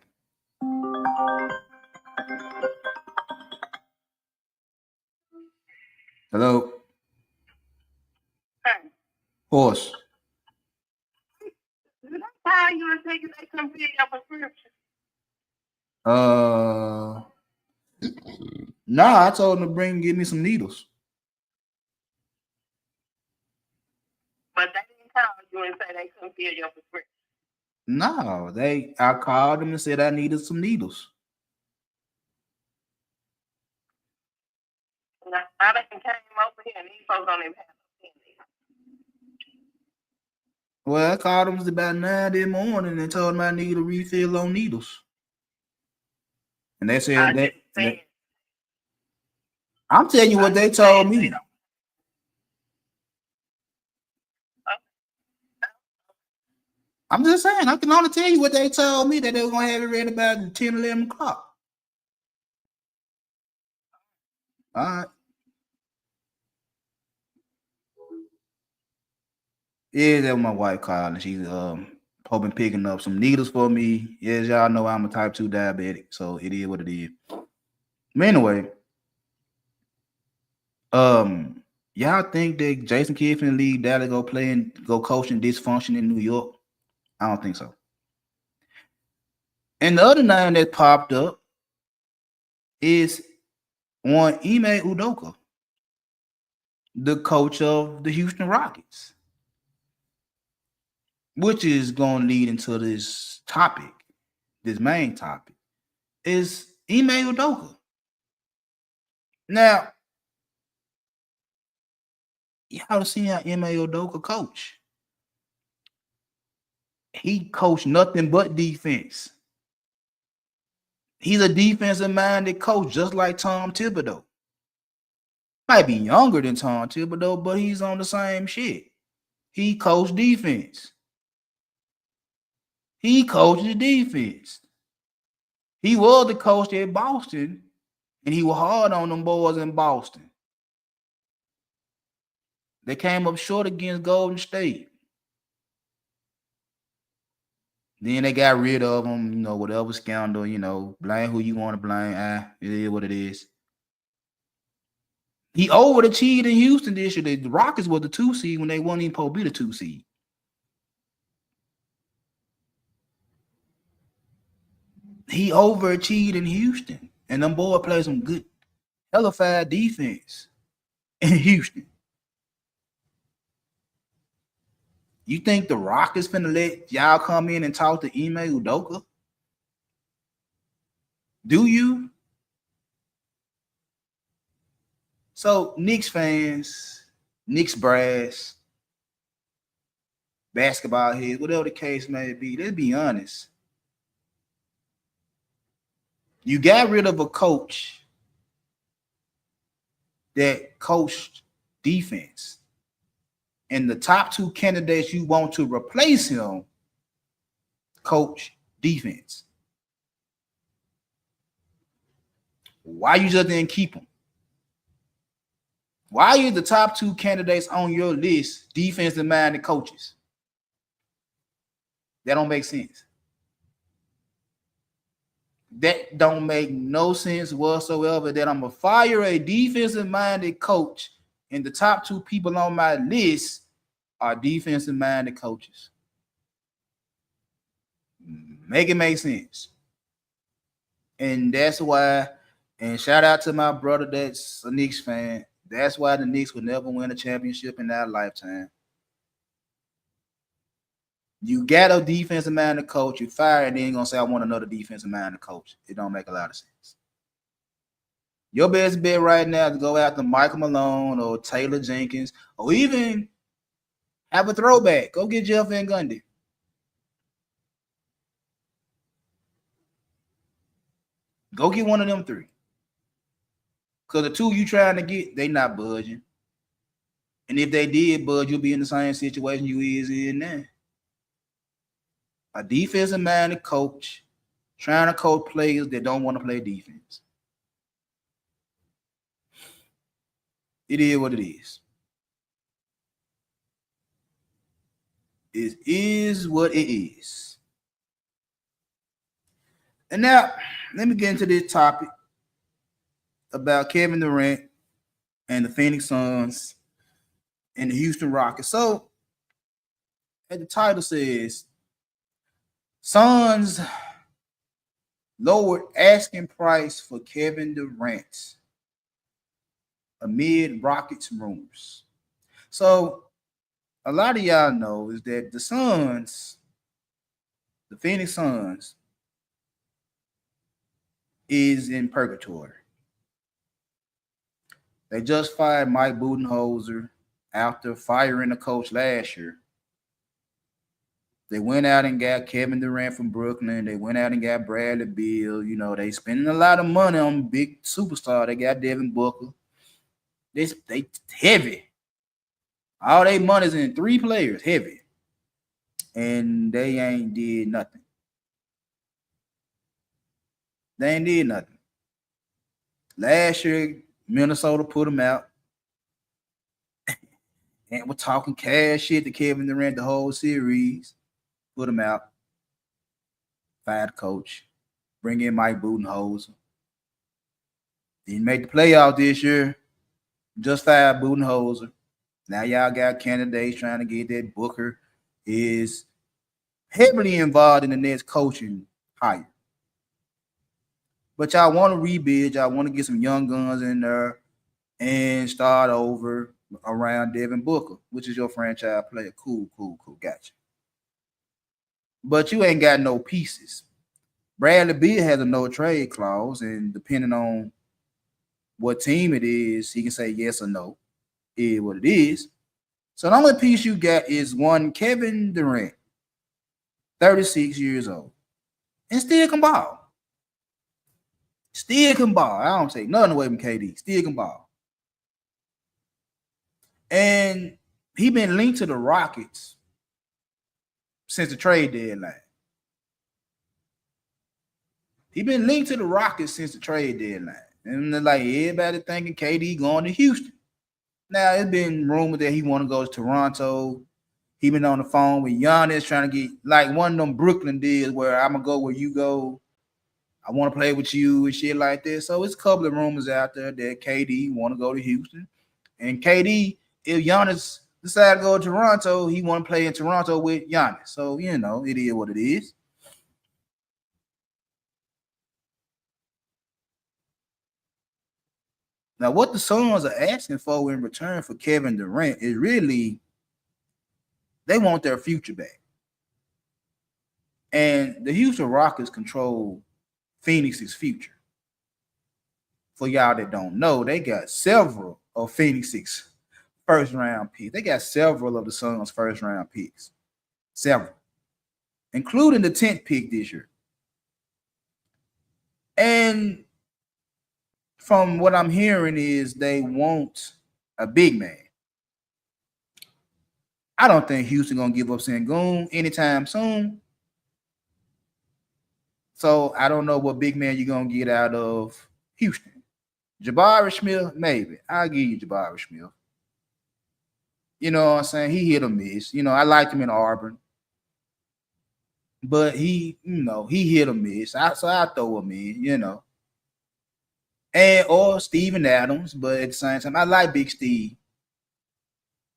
Hello? Hey. Horse. Did I tell you and take you they come fill your prescription? Nah, I told him to give me some needles. But they didn't call you and say they couldn't fill your prescription. No, I called them and said I needed some needles. Now they came over here and these folks don't even have no candy. Well, I called them about 9 in the morning and told them I needed a refill on needles. And they said that I'm telling you what they told me. I'm just saying, I can only tell you what they told me, that they were going to have it ready about 10, 11 o'clock. All right. Yeah, that was my wife calling. She's hoping picking up some needles for me. As y'all know, I'm a type 2 diabetic, so it is what it is. But anyway, y'all think that Jason Kidd finna leave Dallas, go play and go coaching dysfunction in New York? I don't think so. And the other name that popped up is one Ime Udoka, the coach of the Houston Rockets, which is going to lead into this topic. This main topic is Ime Udoka. Now, y'all seen how Ime Udoka coach. He coached nothing but defense. He's a defensive-minded coach, just like Tom Thibodeau. Might be younger than Tom Thibodeau, but he's on the same shit. He coached defense. He coaches defense. He was the coach at Boston, and he was hard on them boys in Boston. They came up short against Golden State. Then they got rid of him, whatever scandal, blame who you want to blame. It is what it is. He overachieved in Houston this year. The Rockets were the 2 seed when they weren't even supposed to be the 2 seed. He overachieved in Houston. And them boys play some good, hellified defense in Houston. You think the Rockets finna let y'all come in and talk to Ime Udoka? Do you? So, Knicks fans, Knicks brass, basketball heads, whatever the case may be, let's be honest. You got rid of a coach that coached defense. And the top 2 candidates you want to replace him coach defense. Why you just didn't keep him? Why are the top 2 candidates on your list defensive-minded coaches? That don't make sense. That don't make no sense whatsoever. That I'm gonna fire a defensive-minded coach, and the top two people on my list are defensive-minded coaches. Make it make sense. And that's why, and shout out to my brother that's a Knicks fan. That's why the Knicks will never win a championship in their lifetime. You got a defensive-minded coach, you fire, and then you're gonna say, I want another defensive-minded coach. It don't make a lot of sense. Your best bet right now is to go after Michael Malone or Taylor Jenkins, or even have a throwback. Go get Jeff Van Gundy. Go get one of them three. Because the two you trying to get, they not budging. And if they did budge, you'll be in the same situation you is in now. A defensive-minded coach trying to coach players that don't want to play defense. It is what it is. It is what it is. And now, let me get into this topic about Kevin Durant and the Phoenix Suns and the Houston Rockets. So, as the title says, Suns lowered asking price for Kevin Durant amid Rockets rumors. So, a lot of y'all know is that the Suns, the Phoenix Suns, is in purgatory. They just fired Mike Budenholzer after firing the coach last year. They went out and got Kevin Durant from Brooklyn. They went out and got Bradley Beal. You know, they spending a lot of money on big superstar. They got Devin Booker. They heavy. All their money's in 3 players, heavy. And they ain't did nothing. They ain't did nothing. Last year, Minnesota put them out. And we're talking cash shit to Kevin Durant the whole series. Put him out. Fire the coach. Bring in Mike Budenholzer. Didn't make the playoff this year. Just fired Budenholzer. Now y'all got candidates trying to get that. Booker is heavily involved in the next coaching hire. But y'all want to rebuild. Y'all want to get some young guns in there and start over around Devin Booker, which is your franchise player. Cool. Gotcha. But you ain't got no pieces. Bradley Beal has a no trade clause, and depending on what team it is, he can say yes or no. It is what it is. So the only piece you got is one Kevin Durant, 36 years old, and still can ball. Still can ball. I don't take nothing away from KD. Still can ball. And he been linked to the Rockets since the trade deadline. He been linked to the Rockets since the trade deadline. And they're like everybody thinking KD going to Houston. Now, it's been rumored that he want to go to Toronto. He been on the phone with Giannis trying to get like one of them Brooklyn deals where I'm going to go where you go. I want to play with you and shit like that. So it's a couple of rumors out there that KD want to go to Houston. And KD, if Giannis decide to go to Toronto, he want to play in Toronto with Giannis. So, you know, it is what it is. Now, what the Suns are asking for in return for Kevin Durant is really, they want their future back. And the Houston Rockets control Phoenix's future. For y'all that don't know, they got several of Phoenix's first-round picks. They got several of the Suns' first-round picks. Several. Including the 10th pick this year. And from what I'm hearing is they want a big man. I don't think Houston going to give up Sengun anytime soon. So I don't know what big man you're going to get out of Houston. Jabari Smith, maybe. I'll give you Jabari Smith. You know what I'm saying? He hit or miss. You know, I liked him in Auburn. but he, he hit or miss. So I throw him in, and or Steven Adams. But at the same time, I like Big Steve.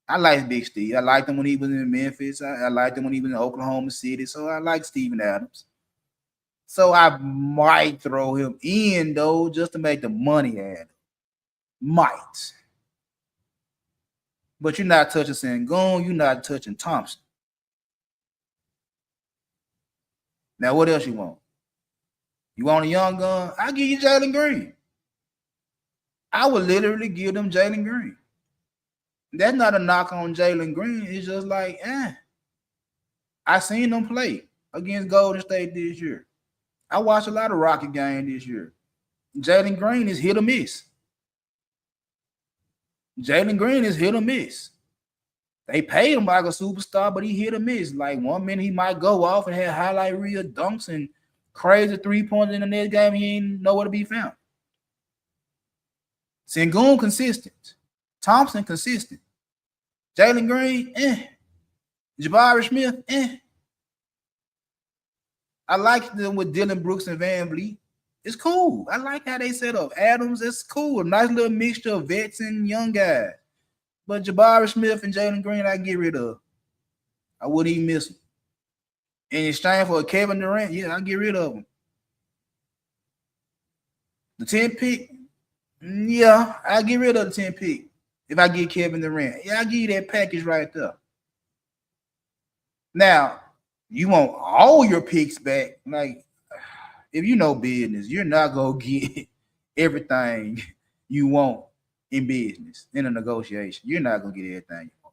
I like Big Steve. I liked him when he was in Memphis. I liked him when he was in Oklahoma City. So I like Steven Adams. So I might throw him in though, just to make the money at him. Might. But you're not touching Sengun. You're not touching Thompson. Now, what else you want? You want a young gun? I'll give you Jalen Green. I would literally give them Jalen Green. That's not a knock on Jalen Green. It's just like, I seen them play against Golden State this year. I watched a lot of Rocket games this year. Jalen Green is hit or miss. Jalen Green is hit or miss. They paid him like a superstar, but he hit or miss. Like 1 minute he might go off and have highlight reel dunks and crazy 3-pointers in the next game. He ain't nowhere to be found. Sengun consistent. Thompson consistent. Jalen Green, Jabari Smith, I like them with Dylan Brooks and Van Vliet. It's cool. I like how they set up. Adams, it's cool. A nice little mixture of vets and young guys. But Jabari Smith and Jalen Green, I get rid of. I wouldn't even miss them. In exchange for Kevin Durant, I get rid of them. The 10 pick, I get rid of the 10 pick. If I get Kevin Durant, I give you that package right there. Now, you want all your picks back. Like, if you know business, you're not going to get everything you want in business, in a negotiation. You're not going to get everything you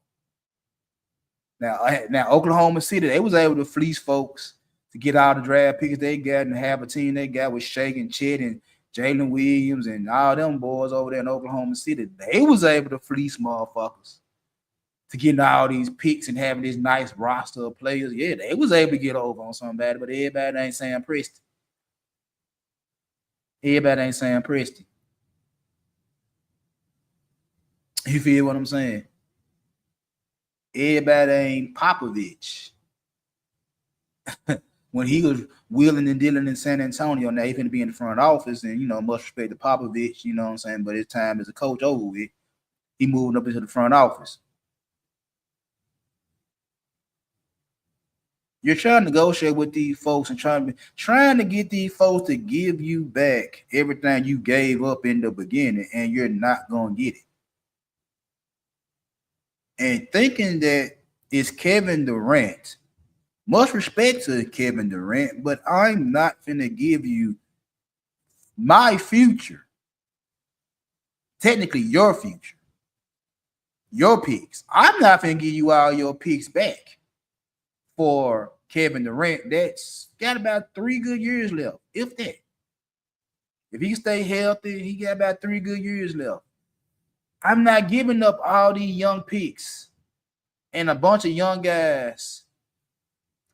want. Now, Oklahoma City, they was able to fleece folks to get all the draft picks they got and have a team they got with Shake and Chet and Jalen Williams and all them boys over there in Oklahoma City. They was able to fleece motherfuckers to getting all these picks and having this nice roster of players. Yeah, they was able to get over on somebody, but everybody ain't Sam Preston. Everybody ain't Sam Preston. You feel what I'm saying? Everybody ain't Popovich. When he was wheeling and dealing in San Antonio, now he's going to be in the front office, and, much respect to Popovich, you know what I'm saying? But his time as a coach over with, he moved up into the front office. You're trying to negotiate with these folks and trying to get these folks to give you back everything you gave up in the beginning, and you're not going to get it. And thinking that it's Kevin Durant, much respect to Kevin Durant, but I'm not finna give you my future. Technically, your future. Your picks. I'm not finna give you all your picks back for Kevin Durant. That's got about 3 good years left, if that. If he stay healthy, he got about 3 good years left. I'm not giving up all these young picks and a bunch of young guys.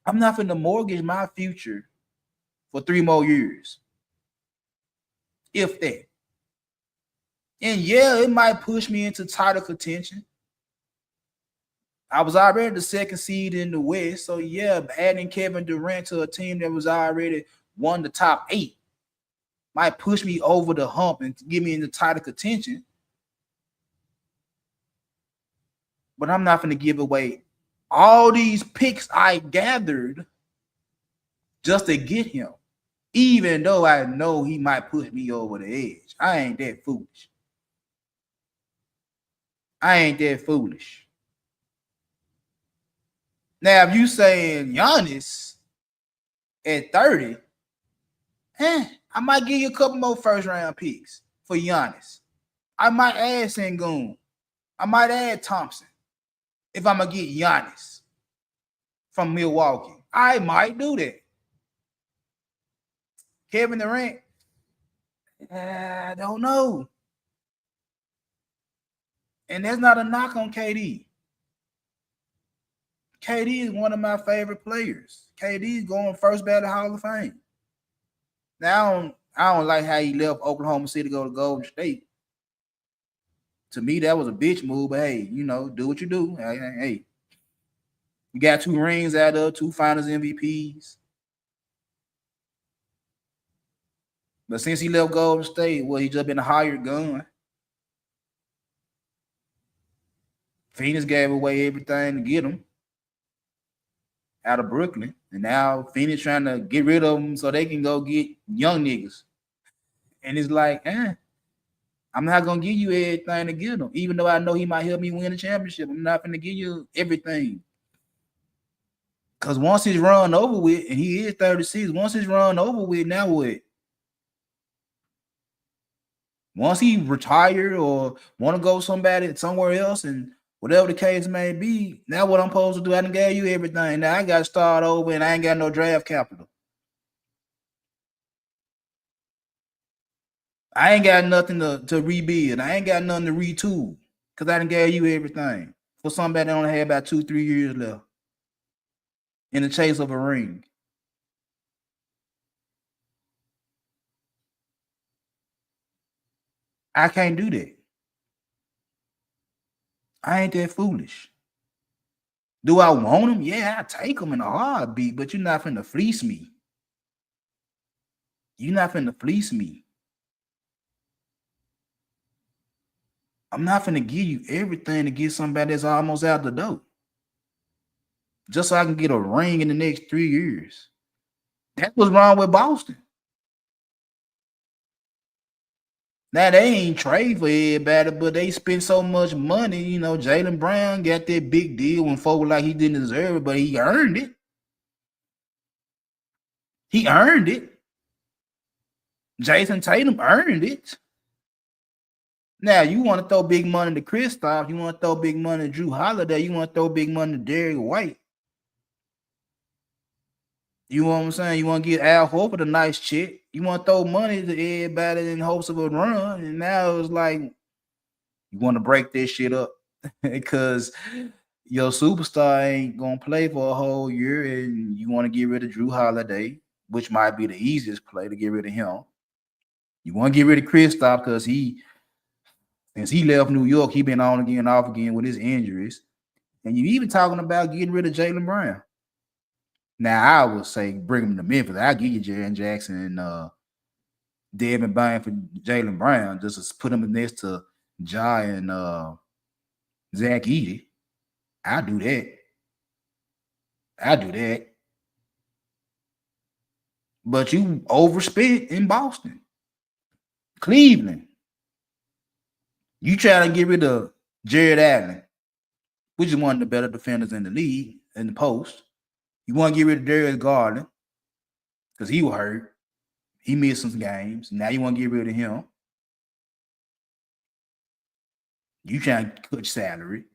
I'm not finna mortgage my future for 3 more years, if that. And it might push me into title contention. I was already the 2nd seed in the West, so adding Kevin Durant to a team that was already won the top 8 might push me over the hump and get me into title contention. But I'm not going to give away all these picks I gathered just to get him, even though I know he might push me over the edge. I ain't that foolish. Now, if you saying Giannis at 30, I might give you a couple more first-round picks for Giannis. I might add Sengun. I might add Thompson. If I'm going to get Giannis from Milwaukee, I might do that. Kevin Durant, I don't know. And that's not a knock on KD. KD is one of my favorite players. KD is going first ballot Hall of Fame. Now, I don't like how he left Oklahoma City to go to Golden State. To me, that was a bitch move, but hey, do what you do. Hey, you got 2 rings out of 2 finals MVPs. But since he left Golden State, well, he just been a hired gun. Phoenix gave away everything to get him out of Brooklyn. And now Phoenix trying to get rid of him so they can go get young niggas. And it's like, I'm not going to give you everything to get him. Even though I know he might help me win a championship, I'm not going to give you everything. Because once he's run over with, and he is 36, once he's run over with, now what? Once he retired or want to go somewhere else, and whatever the case may be, now what I'm supposed to do, I done gave you everything. Now I got to start over, and I ain't got no draft capital. I ain't got nothing to rebuild. I ain't got nothing to retool because I done gave you everything for somebody that only had about 2-3 years left in the chase of a ring. I can't do that. I ain't that foolish. Do I want him? Yeah, I take him in a heartbeat, but you're not finna fleece me. You're not finna fleece me. I'm not finna give you everything to get somebody that's almost out the door. Just so I can get a ring in the next 3 years. That's what's wrong with Boston. Now, they ain't trade for everybody, but they spend so much money. You know, Jaylen Brown got that big deal when folk were like he didn't deserve it, but he earned it. He earned it. Jason Tatum earned it. Now, you want to throw big money to Kristaps. You want to throw big money to Drew Holiday. You want to throw big money to Derrick White. You know what I'm saying? You want to get Al Horford a nice check. You want to throw money to everybody in hopes of a run. And now it's like you want to break this shit up because your superstar ain't going to play for a whole year and you want to get rid of Drew Holiday, which might be the easiest play to get rid of him. You want to get rid of Kristaps because since he left New York, he been on again, off again with his injuries. And you even talking about getting rid of Jaylen Brown. Now, I would say bring him to Memphis. I'll give you Jaren Jackson and Devin Bynum for Jaylen Brown, just to put him next to Ja and Zach Edey. I'll do that. But you overspent in Boston. Cleveland. You try to get rid of Jared Allen, which is one of the better defenders in the league in the post. You want to get rid of Darius Garland because he was hurt. He missed some games. Now you want to get rid of him. You trying to cut salary.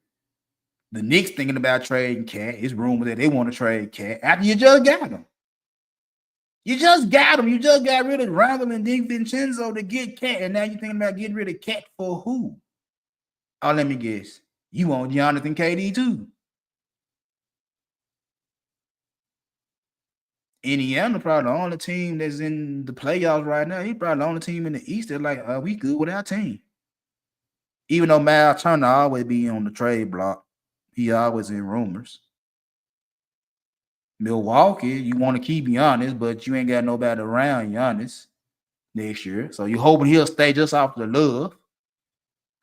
The Knicks thinking about trading Cat. It's rumor that they want to trade Cat after you just got him. You just got him. You just got rid of Randall and DiVincenzo to get Cat, and now you're thinking about getting rid of Cat for who? Oh, let me guess. You want Giannis and KD too. Indiana probably the only team that's in the playoffs right now. He probably the only team in the East that's like, we good with our team. Even though Miles Turner always be on the trade block, he always in rumors. Milwaukee, you want to keep Giannis, but you ain't got nobody around Giannis next year. So you hoping he'll stay just off the love.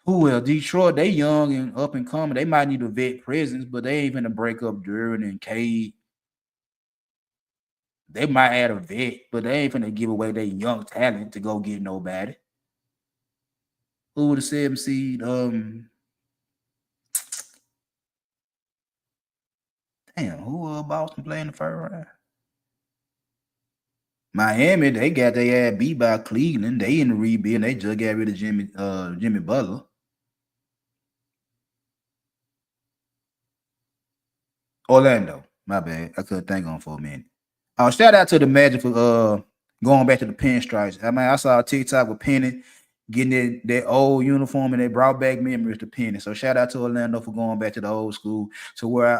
Who else? Detroit, they young and up and coming. They might need a vet presence, but they ain't gonna break up Durant and Cade. They might add a vet, but they ain't finna give away their young talent to go get nobody. Who would have 7 seed? Damn, who Boston playing the first round? Miami, they got their ass beat by Cleveland. They in the rebuild. They just got rid of Jimmy Butler. Orlando, my bad. I couldn't think on for a minute. Shout out to the Magic for going back to the pinstripes. I mean, I saw a TikTok with Penny getting that old uniform, and they brought back memories to Penny. So shout out to Orlando for going back to the old school to where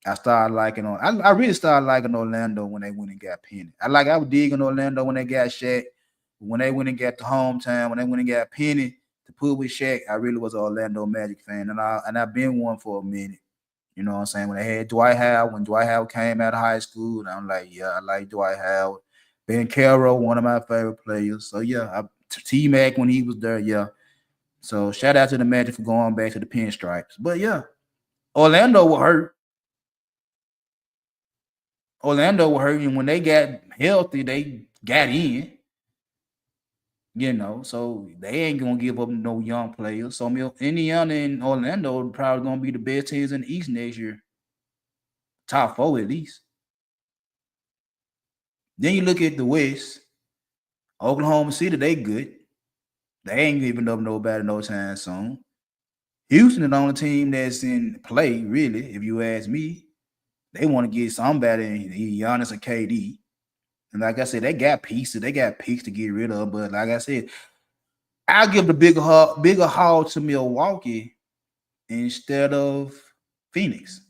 I started liking on. I really started liking Orlando when they went and got Penny. I was digging Orlando when they got Shaq, when they went and got the hometown, when they went and got Penny to put with Shaq. I really was an Orlando Magic fan, and I've been one for a minute. You know what I'm saying? When they had Dwight Howard, when Dwight Howard came out of high school, and I'm like, yeah, I like Dwight Howard. Ben Carroll, one of my favorite players. So yeah, T-Mac when he was there, yeah. So shout out to the Magic for going back to the pinstripes. But yeah, Orlando was hurt. Orlando was hurt, and when they got healthy, they got in. So they ain't gonna give up no young players. So Indiana and Orlando are probably gonna be the best teams in the East next year. Top 4 at least. Then you look at the West. Oklahoma City, they good. They ain't giving up nobody no time soon. Houston is the only team that's in play, really, if you ask me. They want to get somebody in Giannis or KD. And like I said, they got pieces. They got picks to get rid of. But like I said, I'll give the bigger haul to Milwaukee instead of Phoenix.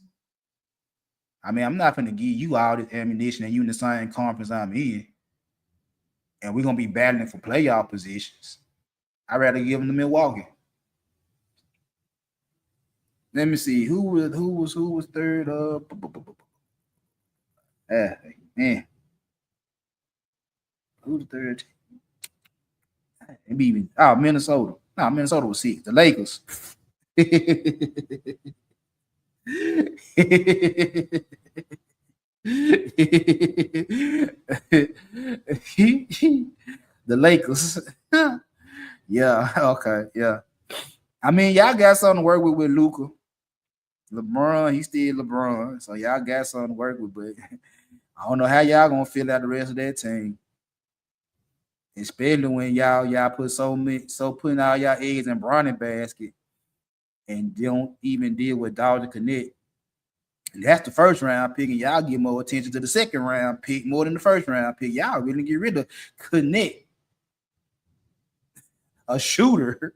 I mean, I'm not going to give you all this ammunition and you in the same conference I'm in. And we're going to be battling for playoff positions. I'd rather give them to Milwaukee. Let me see. Who was third? Man. Who's the third? Minnesota. No, Minnesota was 6. The Lakers. The Lakers. Yeah, okay, yeah. I mean, y'all got something to work with Luka. LeBron, he's still LeBron. So y'all got something to work with, but I don't know how y'all gonna fill out the rest of that team. Especially when y'all put putting all y'all eggs in Bronny basket and don't even deal with Dodger Connect. And that's the first round pick, and y'all give more attention to the second round pick more than the first round pick. Y'all really get rid of Connect. A shooter.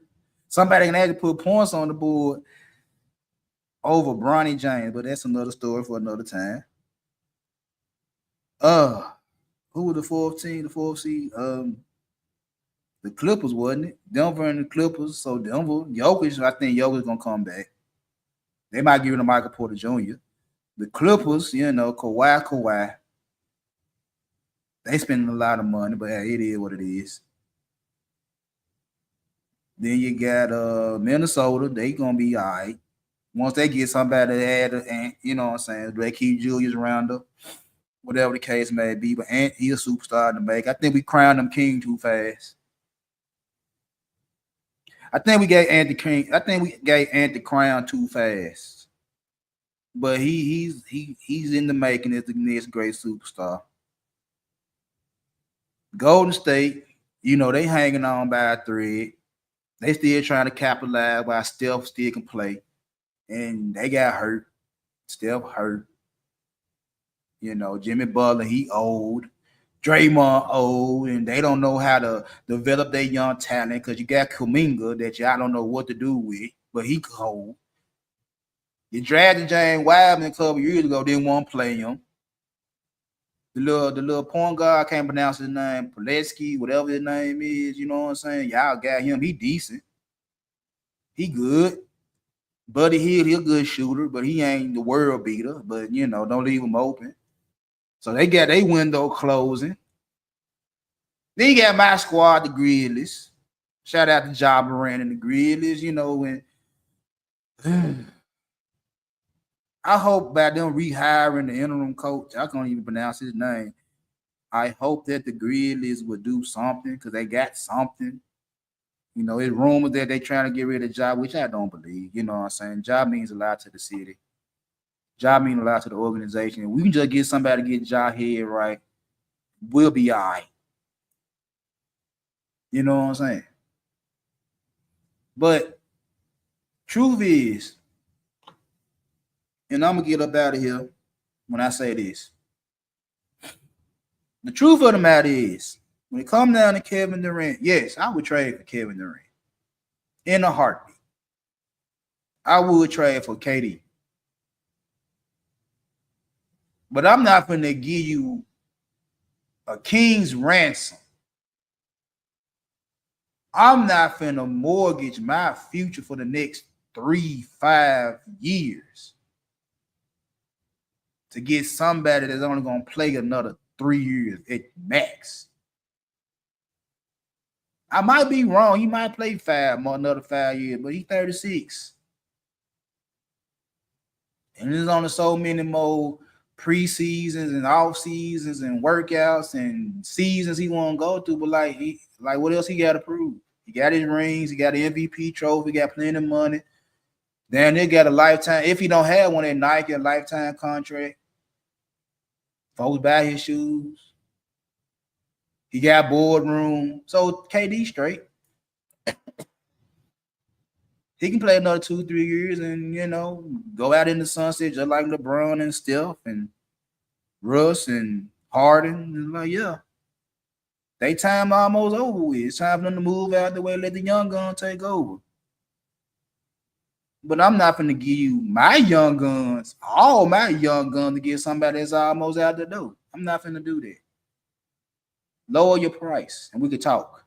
Somebody can actually put points on the board over Bronny James, but that's another story for another time. Who was the fourth team, the fourth seed? The Clippers, wasn't it? Denver and the Clippers. So Denver, Jokic, I think Jokic's gonna come back. They might give it to Michael Porter Jr. The Clippers, Kawhi. They spending a lot of money, but hey, it is what it is. Then you got Minnesota. They gonna be all right. Once they get somebody to add, and you know what I'm saying, they keep Julius Randle, whatever the case may be. But he's a superstar to make. I think we crowned him king too fast. I think we gave Ant crown too fast. But he's in the making as the next great superstar. Golden State, they hanging on by a thread. They still trying to capitalize while Steph still can play. And they got hurt. Steph hurt. Jimmy Butler, he old. Draymond old, and they don't know how to develop their young talent because you got Kuminga that y'all don't know what to do with, but he cold. You drafted James Wiseman a couple years ago, didn't want to play him. The little point guard, I can't pronounce his name, Pulaski, whatever his name is, you know what I'm saying? Y'all got him. He decent. He good. Buddy Hield, he a good shooter, but he ain't the world beater. But, don't leave him open. So they got their window closing. Then you got my squad, the Grizzlies. Shout out to Ja Morant and the Grizzlies, when I hope by them rehiring the interim coach, I can't even pronounce his name. I hope that the Grizzlies would do something because they got something. It's rumors that they're trying to get rid of Ja, which I don't believe. You know what I'm saying? Ja means a lot to the city. Ja means a lot to the organization. If we can just get somebody to get Ja head right, we'll be all right. You know what I'm saying? But truth is, and I'm going to get up out of here when I say this. The truth of the matter is, when it comes down to Kevin Durant, yes, I would trade for Kevin Durant in a heartbeat. I would trade for KD. But I'm not going to give you a king's ransom. I'm not going to mortgage my future for the next 3-5 years to get somebody that's only going to play another 3 years at max. I might be wrong. He might play another 5 years, but he's 36. And there's only so many more preseasons and off seasons and workouts and seasons he want to go through. But like what else he got to prove? He got his rings. He got an MVP trophy. He got plenty of money. Then they got a lifetime. If he don't have one at Nike, a lifetime contract. Folks buy his shoes. He got boardroom. So KD straight. He can play another 2-3 years and, go out in the sunset just like LeBron and Steph and Russ and Harden. And like, yeah. They time almost over with. It's time for them to move out the way, let the young gun take over. But I'm not going to give you my young guns, all my young guns, to get somebody that's almost out the door. I'm not going to do that. Lower your price and we could talk.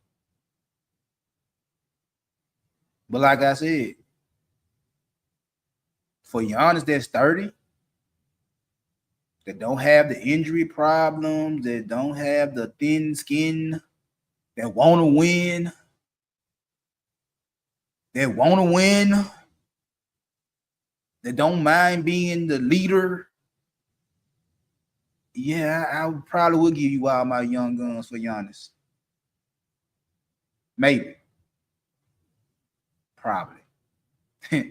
But like I said, for Giannis that's 30, that don't have the injury problems, that don't have the thin skin, that want to win, that don't mind being the leader, yeah, I probably would give you all my young guns for Giannis. Maybe. Probably. But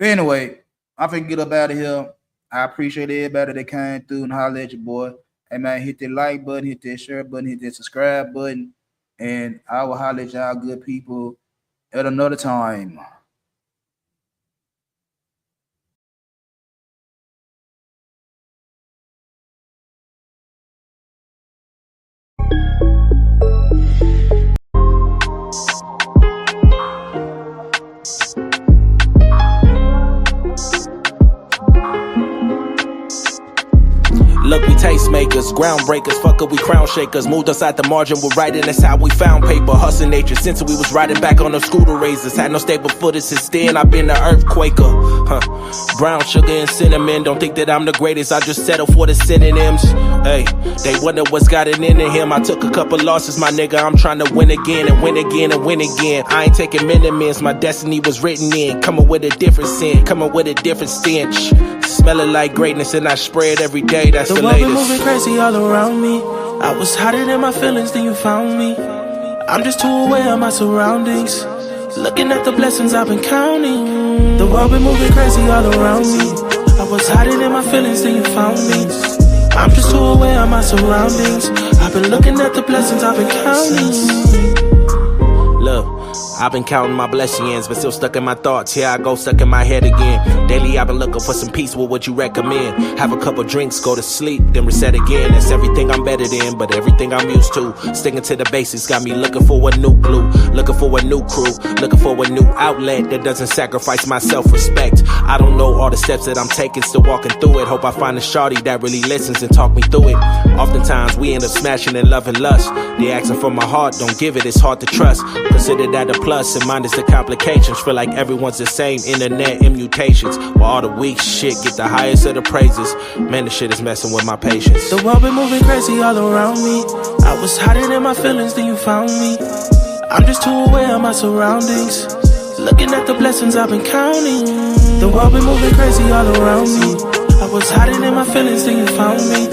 anyway, I'm finna get up out of here. I appreciate everybody that came through and holler at your boy. Hey man, hit that like button, hit that share button, hit that subscribe button, and I will holler at y'all good people at another time. Look, we tastemakers, groundbreakers, fucker, we crown shakers. Moved us out the margin, we're writing, that's how we found paper. Hustle nature, since we was riding back on the scooter razors. Had no stable footage since then, I've been an earthquaker. Brown sugar and cinnamon, don't think that I'm the greatest, I just settle for the synonyms. Hey, they wonder what's got it into him. I took a couple losses, my nigga, I'm trying to win again and win again and win again. I ain't taking minimums, my destiny was written in. Coming with a different scent, coming with a different stench. Smelling like greatness and I spray it every day, that's the latest. The world been moving crazy all around me. I was hiding in my feelings, then you found me. I'm just too aware of my surroundings, looking at the blessings I've been counting. The world been moving crazy all around me. I was hiding in my feelings, then you found me. I'm just too aware of my surroundings. I've been looking at the blessings I've been counting. Look, I've been counting my blessings, but still stuck in my thoughts. Here I go, stuck in my head again. Daily I've been looking for some peace, what would you recommend? Have a couple drinks, go to sleep, then reset again. That's everything I'm better than, but everything I'm used to. Sticking to the basics, got me looking for a new glue. Looking for a new crew, looking for a new outlet that doesn't sacrifice my self-respect. I don't know all the steps that I'm taking, still walking through it. Hope I find a shawty that really listens and talk me through it. Oftentimes we end up smashing in love and lust. They asking for my heart, don't give it, it's hard to trust. Consider that a plus, and mine is the complications. Feel like everyone's the same, internet immutations. While all the weak shit get the highest of the praises. Man, the shit is messing with my patience. The world been moving crazy all around me. I was hiding in my feelings, then you found me. I'm just too aware of my surroundings, looking at the blessings I've been counting. The world been moving crazy all around me. I was hiding in my feelings, then you found me.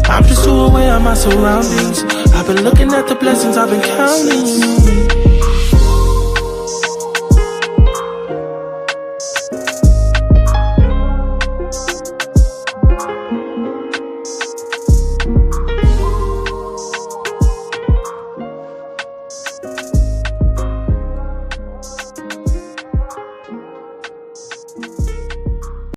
I'm just too aware of my surroundings. I've been looking at the blessings I've been counting.